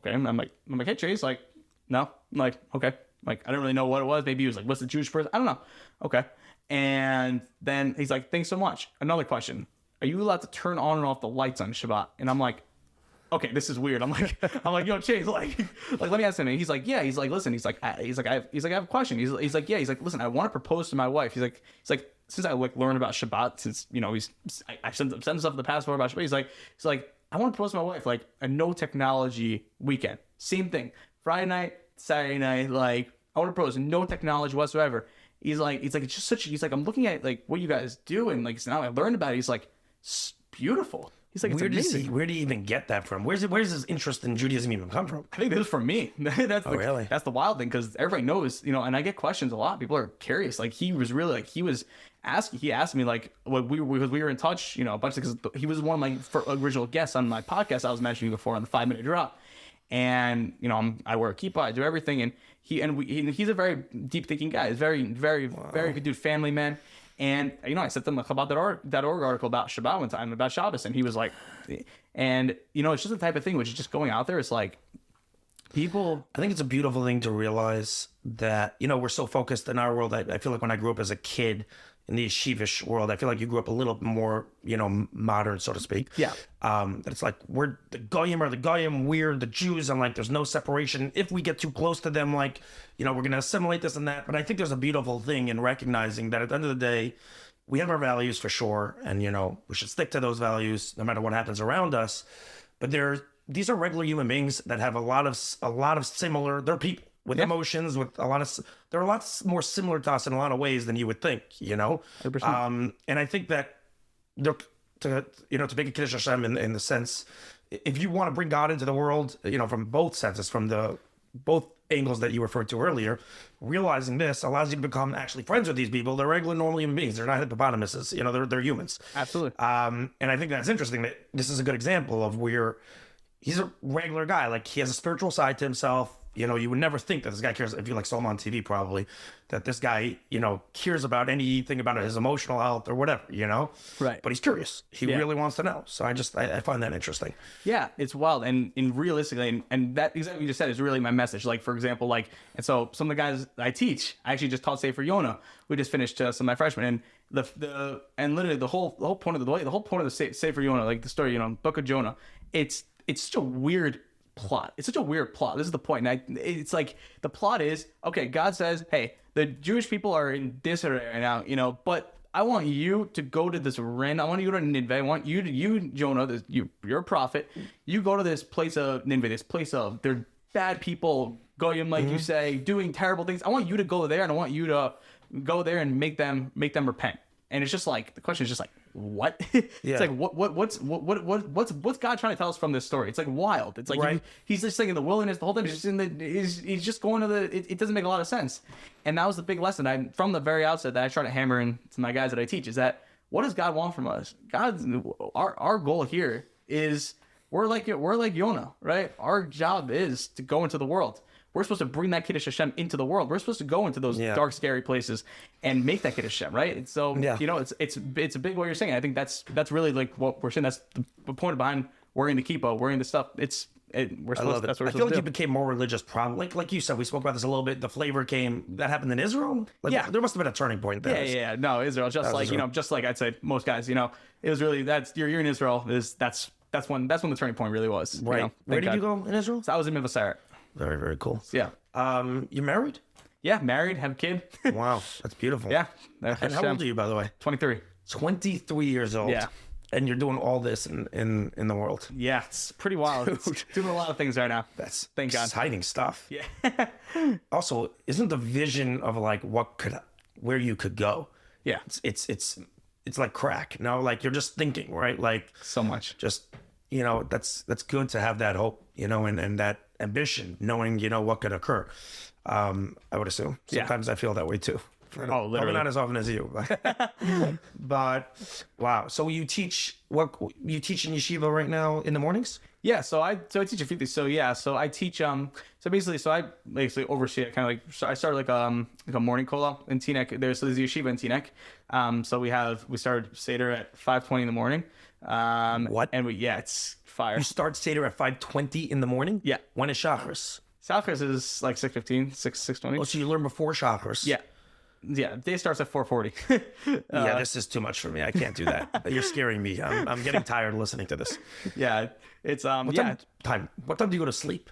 okay. I'm like, hey Chase, like, no. I'm like, okay. Like, I don't really know what it was. Maybe he was like, what's the Jewish person? I don't know. Okay. And then he's like, thanks so much. Another question. Are you allowed to turn on and off the lights on Shabbat? And I'm like, okay, this is weird. I'm like, yo, Chase, like, let me ask him. And he's like, yeah. He's like, listen. I have a question. He's like, yeah. He's like, listen, I want to propose to my wife. He's like, since I like learned about Shabbat, since I sent stuff in the past about Shabbat. He's like, I want to propose to my wife like a no technology weekend. Same thing, Friday night, Saturday night. Like I want to propose no technology whatsoever. He's like it's just such. He's like, I'm looking at like what you guys do, and like so now I learned about it. He's like, it's beautiful. He's like, it's amazing. Where do you even get that from? Where's his interest in Judaism even come from? I think this is from me. Really? That's the wild thing, because everybody knows, and I get questions a lot. People are curious. Like he was really like he asked me like what because we were in touch, a bunch of, because he was one of my original guests on my podcast I was mentioning before on the 5 Minute Drop, and I wear a kippah, I do everything, and he's a very deep thinking guy. He's very very very good dude, family man. And, I sent them a Chabad.org article about Shabbat one time, about Shabbos, and he was like, and, it's just the type of thing which is just going out there. It's like, people... I think it's a beautiful thing to realize that, we're so focused in our world. I feel like when I grew up as a kid in the yeshivish world, I feel like you grew up a little more, modern, so to speak. Yeah. That it's like, we're the Goyim are the Goyim, we're the Jews, and like, there's no separation. If we get too close to them, like, we're going to assimilate this and that. But I think there's a beautiful thing in recognizing that at the end of the day, we have our values for sure. And, we should stick to those values no matter what happens around us. But these are regular human beings that have a lot of similar, they're people with emotions, with they're a lot more similar to us in a lot of ways than you would think, 100%. And I think that to make a Kiddush Hashem in the sense, if you want to bring God into the world, from both senses, from both angles that you referred to earlier, realizing this allows you to become actually friends with these people. They're regular, normal human beings. They're not hippopotamuses. they're humans. Absolutely. And I think that's interesting that this is a good example of where he's a regular guy. Like, he has a spiritual side to himself. You would never think that this guy cares, if you saw him on TV probably, that this guy, cares about anything about his emotional health or whatever, Right. But he's curious. He really wants to know. So I find that interesting. Yeah, it's wild. And realistically, and that exactly what you just said is really my message. Like, for example, and so some of the guys I teach, I actually just taught Sefer Yonah. We just finished some of my freshmen, and literally the whole point of the Sefer Yonah, like the story, Book of Jonah, it's such a weird plot. It's such a weird plot. This is the point. And it's like, the plot is, okay, God says, hey, the Jewish people are in this area now, but I want you to go to this I want you to go to Nineveh. I want you, Jonah, you're a prophet. You go to this place of Nineveh, this place of, they're bad people, Goyim, like you say, doing terrible things. I want you to go there, and I want you to go there and make them repent. And it's just like, the question is just like, what? It's like, what's God trying to tell us from this story? It's like wild. It's like, right. He's just like in the wilderness the whole time. He's just going to it doesn't make a lot of sense. And that was the big lesson from the very outset that I try to hammer in to my guys that I teach, is that, what does God want from us? Our goal here is, we're like Yonah, right? Our job is to go into the world. We're supposed to bring that Kiddush Hashem into the world. We're supposed to go into those dark, scary places and make that Kiddush Hashem, right? And so, it's a big what you're saying. I think that's really like what we're saying. That's the point behind wearing the kippah, wearing the stuff. We're supposed. I love it. That's what we're I feel like to you do. became more religious, probably. Like you said, we spoke about this a little bit. The flavor that happened in Israel. Like, there must have been a turning point there. Yeah. No, Israel. Just like I'd say most guys. It was really you're in Israel. That's when the turning point really was. Right. Where did you go in Israel? So I was in Mivaseret. Very, very cool. Yeah. You married? Yeah, married, have a kid. Wow, that's beautiful. Yeah. And how old are you, by the way? 23. 23 years old. Yeah. And you're doing all this in the world. Yeah, it's pretty wild. Doing a lot of things right now. That's thank God. Exciting stuff. Yeah. Also, isn't the vision of like where you could go? Yeah. It's like crack. No, like you're just thinking, right? Like so much. Just that's good to have that hope, and that ambition, knowing what could occur. I would assume. Sometimes I feel that way too. Oh, literally. Probably not as often as you. But wow. So you teach in yeshiva right now in the mornings? Yeah, so I teach a few things. So I teach I basically oversee it, kind of like, so I started like a morning kollel in Teaneck. There's yeshiva in Teaneck. So we started Seder at 5:20 in the morning. What? And it's fire. You start Seder at 5:20 in the morning? Yeah. When is Shacharis? Shacharis is like 6:15, 6:20. Oh, so you learn before Shacharis? Yeah. Yeah, day starts at 4:40. Yeah, this is too much for me. I can't do that. You're scaring me. I'm getting tired listening to this. Yeah, it's What time do you go to sleep?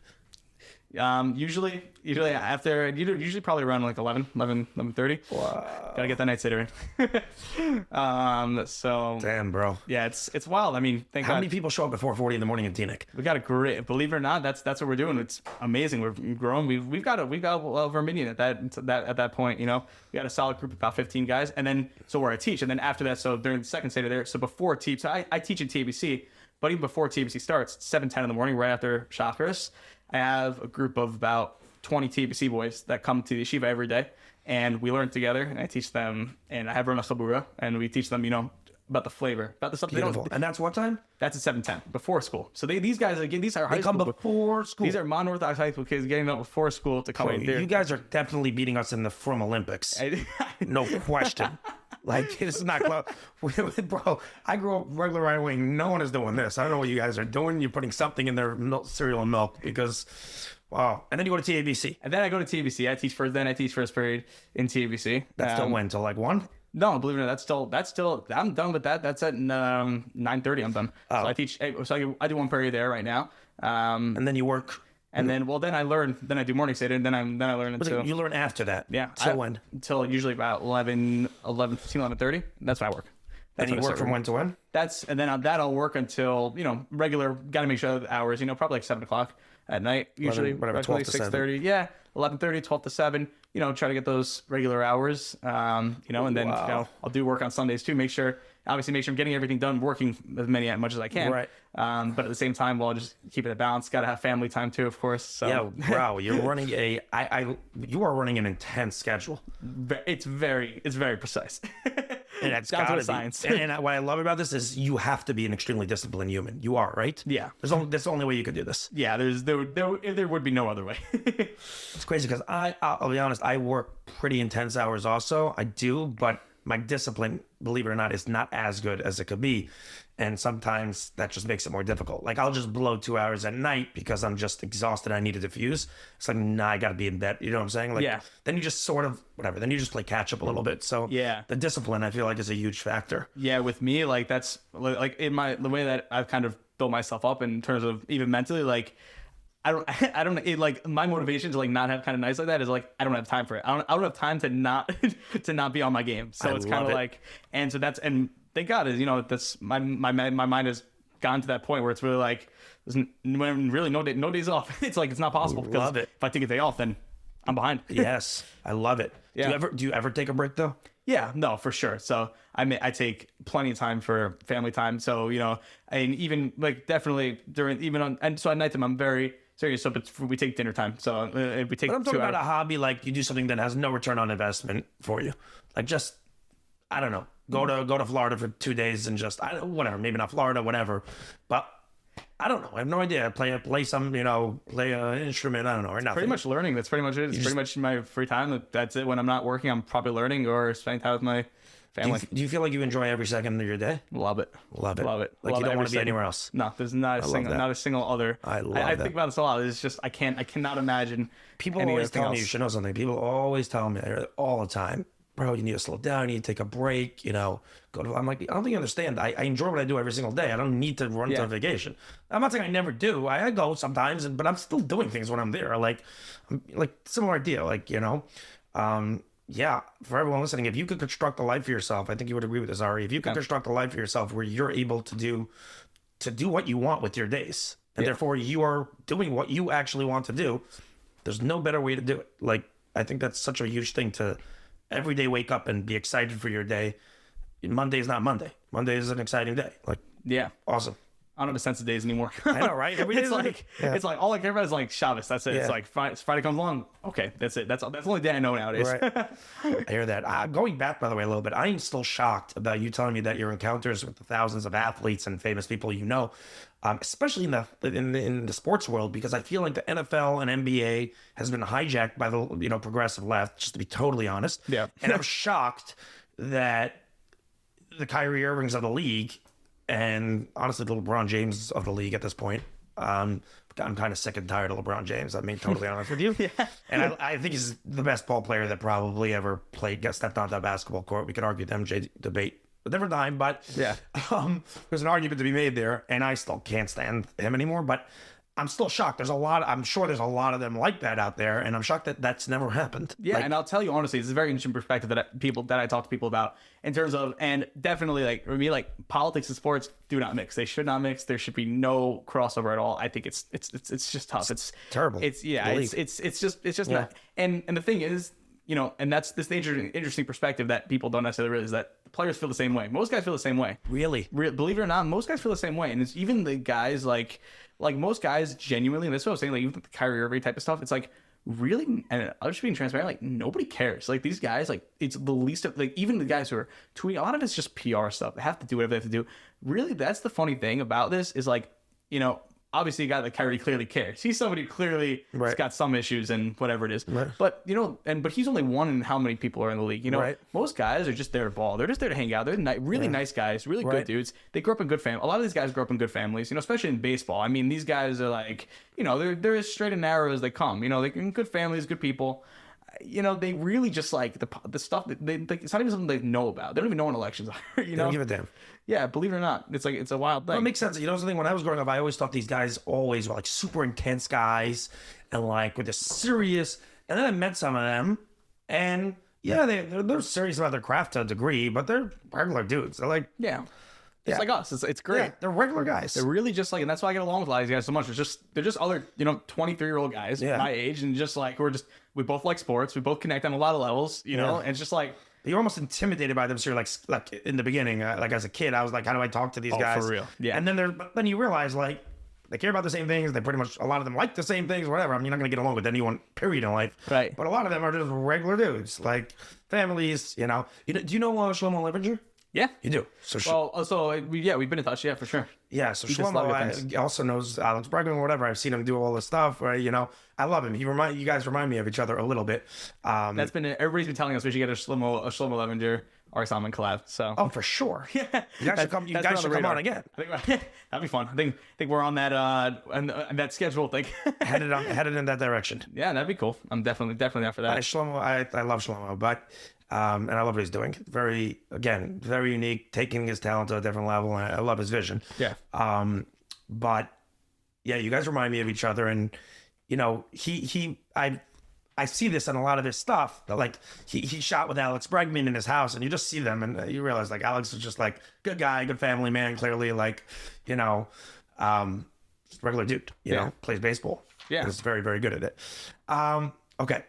Usually probably around like 11:30. Wow. Gotta get that night sitter in. So Damn, bro. yeah, it's wild. I mean, thank How God many people show up at 4:40 in the morning in Teaneck? we got a great. Believe it or not, that's what we're doing. It's amazing. We're growing. We've got over a million at that point. You know, we got a solid group of about 15 guys, and then so where I teach, and then after that, so during the second state of there, so before so I teach in TBC, but even before TBC starts, 7:10 in the morning, right after chakras, I have a group of about 20 TBC boys that come to the yeshiva every day, and we learn together, and I teach them, and I have Rona Chabura, and we teach them, you know, about the flavor, about the stuff they Beautiful. don't. And that's what time? That's at 7:10 before school. So these guys again, these are high They come school. before school. These are non-Orthodox high school kids getting up before school to come in there. You guys are definitely beating us in the From Olympics. No question. Like, it's not close. Bro, I grew up regular right wing. No one is doing this. I don't know what you guys are doing. You're putting something in their cereal and milk because, wow. And then you go to TABC. And then I go to TBC. I teach first period in TBC. That's still when? Till like 1? No, believe it or not, that's still. I'm done with that. That's at 9:30. I'm done. Oh. So I teach. So I do one period there right now. And then you work. And then then I learn. Then I do morning seder. And then I learn until You learn after that. yeah. Till when? Until usually about 11:15, 11:30. That's when I work. And you work from when to when? And then on that I'll work until, you know, regular. Got to make sure the hours. You know, probably like 7:00 at night. Usually, 12 to 7. 6:30. Yeah, 11:30, 12 to 7. You know, try to get those regular hours. You know, and then you know, I'll do work on Sundays too. Make sure I'm getting everything done, working as much as I can. Right. But at the same time, while just keeping it balanced, got to have family time too, of course. So Yeah, wow. You're running you are running an intense schedule. it's very precise. And that's down to gotta a science. And what I love about this is you have to be an extremely disciplined human. You are, right? Yeah. That's the only way you could do this. Yeah, there would be no other way. It's crazy because I'll be honest, I work pretty intense hours also. I do, but my discipline, believe it or not, is not as good as it could be. And sometimes that just makes it more difficult. Like I'll just blow 2 hours at night because I'm just exhausted. I need to diffuse. It's like, nah, I got to be in bed. You know what I'm saying? Like, Yeah. Then you just sort of, whatever. Then you just play catch up a little bit. So Yeah. the discipline, I feel like, is a huge factor. Yeah, with me, like that's like in the way that I've kind of built myself up in terms of even mentally, like I don't like my motivation to like not have kind of nights like that is like I don't have time for it. I don't have time to not to not be on my game. So it's kind of like, and so and thank God is, you know, that's my mind has gotten to that point where it's really like there's really no days off. It's like it's not possible because Love it. if I take a day off, then I'm behind. Yes, I love it. Yeah. Do you ever take a break though? Yeah, no, for sure. So I take plenty of time for family time. So, you know, and even like definitely and so at nighttime I'm very serious. So we take dinner time. So we take. But I'm talking 2 hours. about a hobby, like you do something that has no return on investment for you. Like just, I don't know, go to Florida for 2 days and just, whatever, maybe not Florida, whatever. But I don't know. I have no idea. Play some, you know, play an instrument. I don't know, or nothing. Pretty much learning. That's pretty much it. It's pretty much my free time. That's it. When I'm not working, I'm probably learning or spending time with my family. Do you feel like you enjoy every second of your day? Love it. Love it. Love it. Like Love you don't want to be second. anywhere else. No, there's not a single other. I love I that. think about this a lot. It's just I cannot imagine. People any always other thing tell me, else. you should know something. People always tell me all the time, bro, you need to slow down. You need to take a break, you know, I'm like, I don't think you understand. I enjoy what I do every single day. I don't need to run to a vacation. I'm not saying I never do. I go sometimes, but I'm still doing things when I'm there. Like similar idea, like, you know, yeah, for everyone listening, if you could construct a life for yourself, I think you would agree with this, Ari. If you could construct a life for yourself where you're able to do what you want with your days, and therefore you are doing what you actually want to do, there's no better way to do it. Like, I think that's such a huge thing to every day wake up and be excited for your day. Monday is not Monday. Monday is an exciting day. Like, Yeah. awesome. I don't have a sense of days anymore. I know, right? Every day It's like it's like all I care about is like Shabbos. That's it. Yeah. It's like Friday comes along. Okay, that's it. That's the only day I know nowadays. Right. I hear that. Going back, by the way, a little bit, I am still shocked about you telling me that your encounters with the thousands of athletes and famous people you know, especially in the sports world, because I feel like the NFL and NBA has been hijacked by the progressive left. Just to be totally honest. Yeah. And I'm shocked that the Kyrie Irvings of the league, and honestly, the LeBron James of the league at this point. I'm kind of sick and tired of LeBron James. I mean, totally honest with you. Yeah. And I think he's the best ball player that probably ever played, stepped onto a basketball court. We could argue the MJ debate a different time, but yeah, there's an argument to be made there, and I still can't stand him anymore. But I'm still shocked. I'm sure there's a lot of them like that out there, and I'm shocked that that's never happened. Yeah, Like, and I'll tell you honestly, it's a very interesting perspective that I talk to people about in terms of, and definitely like for me, like politics and sports do not mix. They should not mix. There should be no crossover at all. I think it's just tough. It's terrible. It's just not. And the thing is, and that's this interesting perspective that people don't necessarily realize, that the players feel the same way. Most guys feel the same way. Really? Believe it or not, most guys feel the same way. And it's even the guys like most guys genuinely, and that's what I was saying, like even the Kyrie Irving type of stuff, it's like really, and I'm just being transparent, like nobody cares. Like these guys, like it's the least of, like even the guys who are tweeting, a lot of it's just PR stuff. They have to do whatever they have to do. Really, that's the funny thing about this is like, obviously a guy like Kyrie clearly cares. He's somebody who clearly has got some issues and whatever it is. Right. But but he's only one in how many people are in the league. Most guys are just there to ball. They're just there to hang out. They're really nice guys, really good dudes. They grew up in good families. A lot of these guys grew up in good families. Especially in baseball. I mean, these guys are like, they're as straight and narrow as they come. They're in good families, good people. They really just like the stuff that it's not even something they know about. They don't even know when elections are. They don't give a damn. Yeah, believe it or not, it's like it's a wild thing. Well, it makes sense. Something, when I was growing up, I always thought these guys always were like super intense guys and like with a serious. And then I met some of them, and yeah, they're serious about their craft to a degree, but they're regular dudes. They're like, it's like us. It's great. Yeah, they're regular guys. They're really just like, and that's why I get along with a lot of these guys so much. They're just other 23-year-old guys my age, and just like we both like sports. We both connect on a lot of levels, and it's just like. You're almost intimidated by them. So you're like in the beginning, like as a kid, I was like, how do I talk to these guys? For real. Yeah. And then you realize like they care about the same things. They pretty much, a lot of them like the same things, whatever. I mean, you're not going to get along with anyone, period, in life. Right. But a lot of them are just regular dudes, like families, Do you know Shlomo Levinger? Yeah. You do. We've been in touch, for sure. Yeah, so Shlomo also knows Alex Bregman or whatever. I've seen him do all this stuff, right? I love him. You guys remind me of each other a little bit. Everybody's been telling us we should get a Shlomo Levinger Art Salmon collab. So for sure. Yeah. You guys should come on again. I think that'd be fun. I think we're on that on that schedule thing. headed in that direction. Yeah, that'd be cool. I'm definitely down for that. I love Shlomo, but and I love what he's doing. Very unique, taking his talent to a different level, and I love his vision. Yeah. But yeah, you guys remind me of each other, and I see this in a lot of his stuff. That like he shot with Alex Bregman in his house, and you just see them, and you realize like Alex is just like good guy, good family man, clearly like regular dude. Plays baseball. Yeah, is very, very good at it. Okay.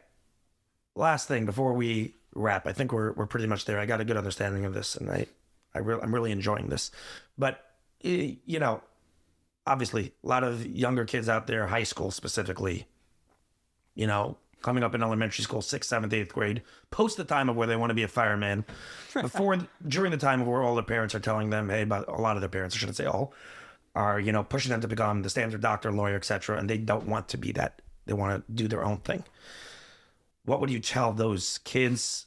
Last thing before we wrap, I think we're pretty much there. I got a good understanding of this, and I'm really enjoying this. But obviously, a lot of younger kids out there, high school specifically, coming up in elementary school, 6th, 7th, 8th grade, post the time of where they want to be a fireman, during the time of where all their parents are telling them, hey, but a lot of their parents, I shouldn't say all, are pushing them to become the standard doctor, lawyer, etc., and they don't want to be that. They want to do their own thing. What would you tell those kids?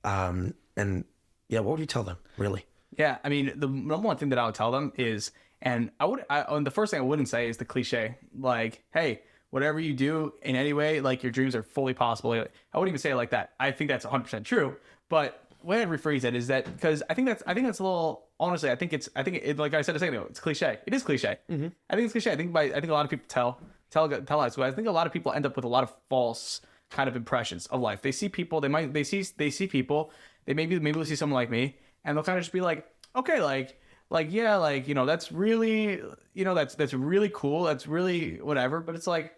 What would you tell them, really? Yeah, I mean, the number one thing that I would tell them is, and the first thing I wouldn't say is the cliche, like, hey, whatever you do in any way, like your dreams are fully possible. I wouldn't even say it like that. I think that's 100% true. But the way I'd rephrase it is that, because I think that's a little, honestly, I think it, like I said a second ago, it's cliche. It is cliche. Mm-hmm. I think it's cliche. I think a lot of people tell us. I think a lot of people end up with a lot of false kind of impressions of life. They see people, they see people, maybe they'll see someone like me, and they'll kind of just be like, okay, that's really, that's really cool, that's really whatever, but it's like,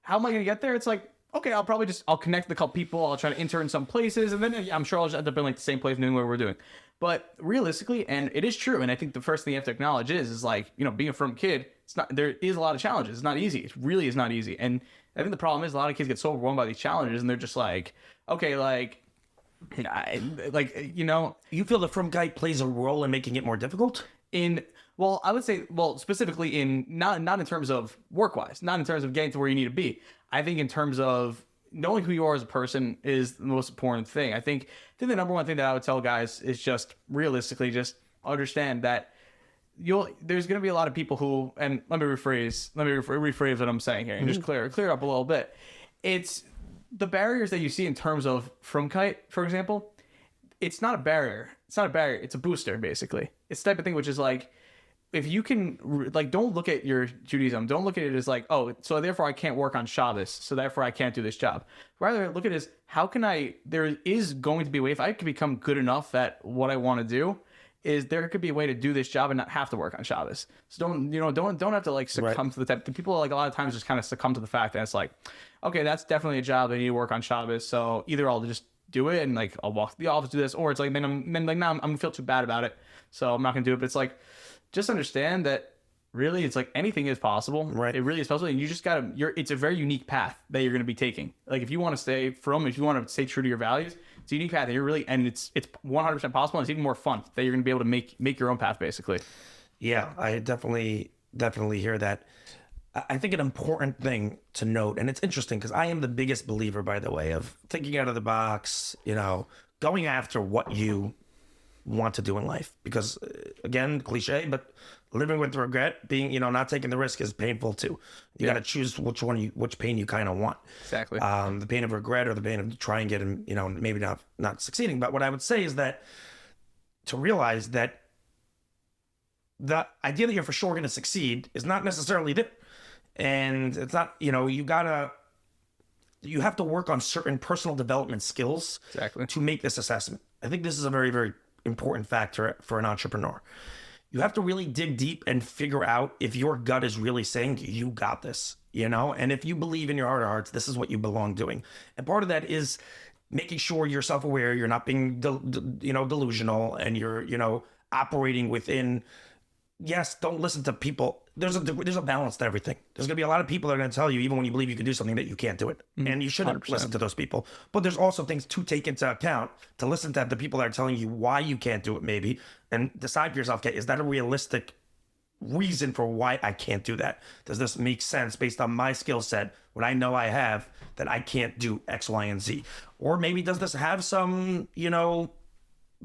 how am I gonna get there? It's like, okay, I'll connect with a couple people, I'll try to intern in some places, and then I'm sure I'll just end up in like the same place doing what we're doing. But realistically, and it is true, and I think the first thing you have to acknowledge is like, being a firm kid, there is a lot of challenges. It's not easy. It really is not easy. And I think the problem is a lot of kids get so overwhelmed by these challenges, and they're just like, okay, you feel the firm guy plays a role in making it more difficult? I would say, specifically in not in terms of work-wise, not in terms of getting to where you need to be. I think in terms of knowing who you are as a person is the most important thing. I think the number one thing that I would tell guys is just realistically just understand that there's going to be a lot of people who, and let me rephrase what I'm saying here and just clear it up a little bit. It's the barriers that you see in terms of Frumkeit, for example. It's not a barrier. It's a booster, basically. It's the type of thing which is like, if you can, like, don't look at your Judaism, don't look at it as like, oh, so therefore I can't work on Shabbos, so therefore I can't do this job. Rather, look at it as, how can there is going to be a way, if I can become good enough at what I want to do, is there could be a way to do this job and not have to work on Shabbos. So don't have to like succumb to the type. The people like a lot of times just kind of succumb to the fact that it's like, okay, that's definitely a job that I need to work on Shabbos. So either I'll just do it and like I'll walk to the office, do this, or it's like then I'm gonna feel too bad about it, so I'm not gonna do it. But it's like, just understand that really it's like anything is possible. Right. It really is possible, and you just gotta. It's a very unique path that you're gonna be taking. Like if you want to stay from, if you want to stay true to your values, it's a unique path, and you're really, and it's 100% possible. And it's even more fun that you're gonna be able to make your own path, basically. Yeah, I definitely hear that. I think an important thing to note, and it's interesting because I am the biggest believer, by the way, of thinking out of the box, going after what you want to do in life. Because again, cliche, but living with regret, being, not taking the risk is painful too. You got to choose which pain you kind of want. Exactly. The pain of regret or the pain of trying to get and, maybe not succeeding. But what I would say is that to realize that the idea that you're for sure going to succeed is not necessarily there. And it's not, you have to work on certain personal development skills to make this assessment. I think this is a very, very important factor for an entrepreneur. You have to really dig deep and figure out if your gut is really saying you got this, and if you believe in your heart of hearts, this is what you belong doing. And part of that is making sure you're self-aware, you're not being, delusional, and you're, operating within. Yes, don't listen to people. There's a balance to everything. There's going to be a lot of people that are going to tell you, even when you believe you can do something, that you can't do it. And you shouldn't 100%. listen to those people. But there's also things to take into account, to listen to the people that are telling you why you can't do it, maybe, and decide for yourself, okay, is that a realistic reason for why I can't do that? Does this make sense based on my skill set, what I know I have, that I can't do X, Y, and Z? Or maybe does this have some,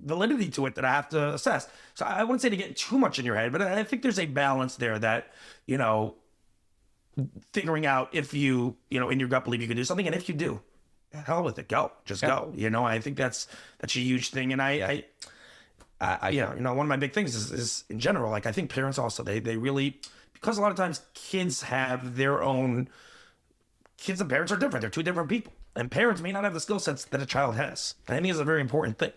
validity to it that I have to assess? So I wouldn't say to get too much in your head, but I think there's a balance there that, figuring out if you, in your gut believe you can do something, and if you do, hell with it, go, just go. I think that's a huge thing. And I one of my big things is in general, like I think parents also, they really, because a lot of times kids have their own, kids and parents are different. They're two different people, and parents may not have the skill sets that a child has. And I think it's a very important thing.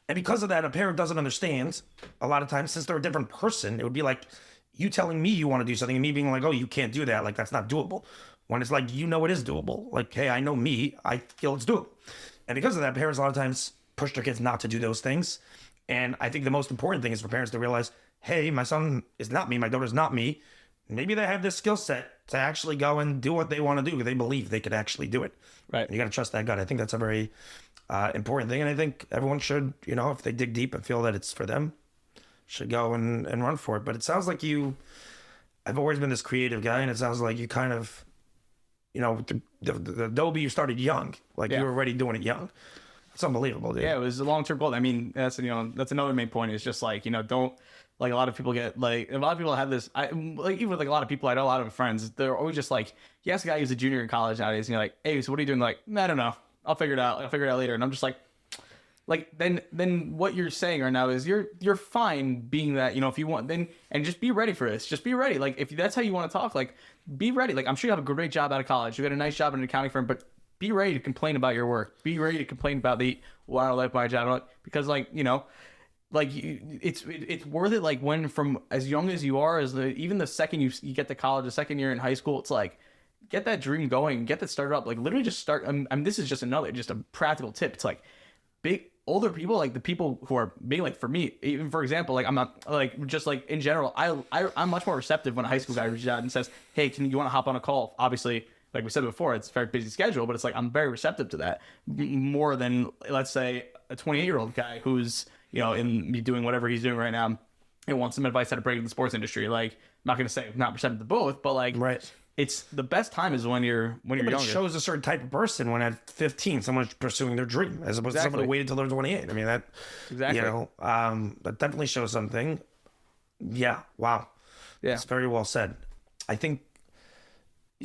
And because of that, a parent doesn't understand a lot of times, since they're a different person. It would be like you telling me you want to do something and me being like, oh, you can't do that. Like, that's not doable. When it's like, it is doable. Like, hey, I know me, I feel it's doable. And because of that, parents a lot of times push their kids not to do those things. And I think the most important thing is for parents to realize, hey, my son is not me, my daughter's not me. Maybe they have this skill set to actually go and do what they want to do. They believe they could actually do it. Right. You got to trust that gut. I think that's a very important thing. And I think everyone should, if they dig deep and feel that it's for them, should go and run for it. But it sounds like I've always been this creative guy, and it sounds like you kind of, the Adobe, you started young. Like you were already doing it young. It's unbelievable, dude. Yeah, it was a long-term goal. I mean, that's another main point. Is just like, don't, like, a lot of people get, like, a lot of people have this, even with like a lot of people I know, a lot of friends, they're always just like, you ask a guy who's a junior in college nowadays, and you're like, hey, so what are you doing? They're like, I don't know, I'll figure it out later. And I'm just like then what you're saying right now is you're fine being that, if you want, then, and just be ready for this. Just be ready. Like, if that's how you want to talk, like, be ready. Like, I'm sure you have a great job out of college. You got a nice job in an accounting firm, but be ready to complain about your work. Be ready to complain about I don't like my job. Because, like, it's worth it. Like, when from as young as you are, even the second you get to college, the second year in high school, it's like, get that dream going, get that started up. Like, literally just start. This is just a practical tip. It's like, big older people, like the people who are being, like, for me, even for example, like, I'm not, like, just like in general, I'm much more receptive when a high school guy reaches out and says, hey, you want to hop on a call? Obviously, like we said before, it's a very busy schedule, but it's like, I'm very receptive to that more than, let's say, a 28-year-old guy who's, in doing whatever he's doing right now and wants some advice how to break into the sports industry. Like, I'm not going to say not receptive to both, but like, right. It's the best time is when you're younger. It shows a certain type of person when at 15 someone's pursuing their dream as opposed to someone who waited till they're 28. I mean, that that definitely shows something. Yeah. Wow. Yeah. It's very well said. I think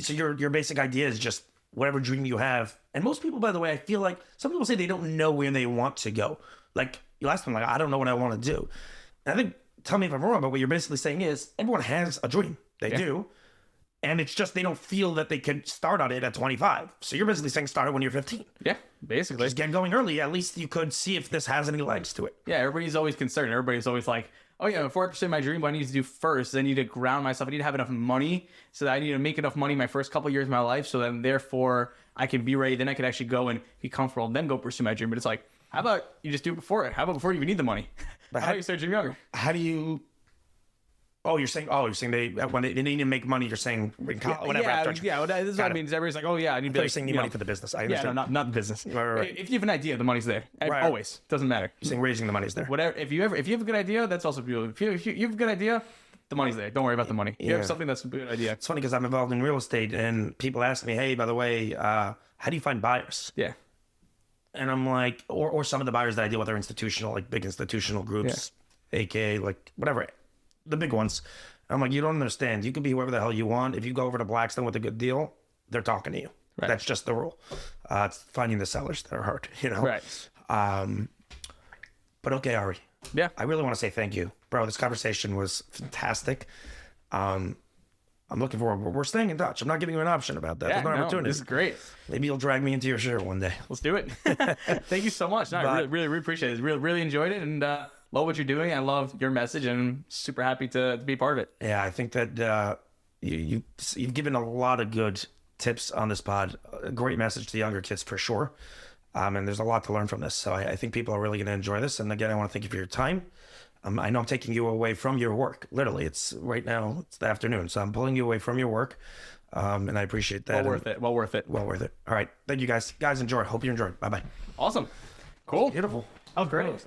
so. Your basic idea is just whatever dream you have. And most people, by the way, I feel like some people say they don't know where they want to go. Like, you ask them, like, I don't know what I want to do. And I think tell me if I'm wrong, but what you're basically saying is everyone has a dream. They do. And it's just they don't feel that they can start on it at 25. So you're basically saying start it when you're 15. Yeah, basically. Just get going early. At least you could see if this has any legs to it. Yeah, everybody's always concerned. Everybody's always like, oh yeah, before I pursue my dream, what I need to do first is I need to ground myself. I need to have enough money so that I need to make enough money my first couple of years of my life so then therefore I can be ready. Then I can actually go and be comfortable and then go pursue my dream. But it's like, how about you just do it before it? How about before you even need the money? But how about you start dreaming younger? How do you... you're saying they when they need to make money, you're saying whatever. Well, this is what I mean. Everybody's like, oh yeah, I need to You're saying need money for the business. I understand. Yeah, no, not the business. Right. If you have an idea, the money's there. Right. Always. Doesn't matter. You're saying raising the money's there. Whatever. If you have a good idea, that's also beautiful. If you have a good idea, the money's there. Don't worry about the money. If you have something that's a good idea. It's funny because I'm involved in real estate and people ask me, hey, by the way, how do you find buyers? Yeah. And I'm like, or some of the buyers that I deal with are institutional, like big institutional groups, aka like whatever, the big ones. I'm like, you don't understand. You can be whoever the hell you want. If you go over to Blackstone with a good deal, they're talking to you. Right. That's just the rule. It's finding the sellers that are hard, Right. But okay, Ari. Yeah. I really want to say thank you. Bro, this conversation was fantastic. I'm looking forward. We're staying in touch. I'm not giving you an option about that. Yeah, There's no opportunity. This is great. Maybe you'll drag me into your shirt one day. Let's do it. Thank you so much. No, I really appreciate it. Really enjoyed it and love what you're doing. I love your message and I'm super happy to be part of it. Yeah, I think that you've given a lot of good tips on this pod. A great message to younger kids for sure. And there's a lot to learn from this. So I think people are really going to enjoy this. And again, I want to thank you for your time. I know I'm taking you away from your work. Literally, it's right now, it's the afternoon. So I'm pulling you away from your work. And I appreciate that. Well worth it. Well worth it. All right. Thank you guys. Guys, enjoy. Hope you enjoyed. Bye-bye. Awesome. Cool. Beautiful. That was great.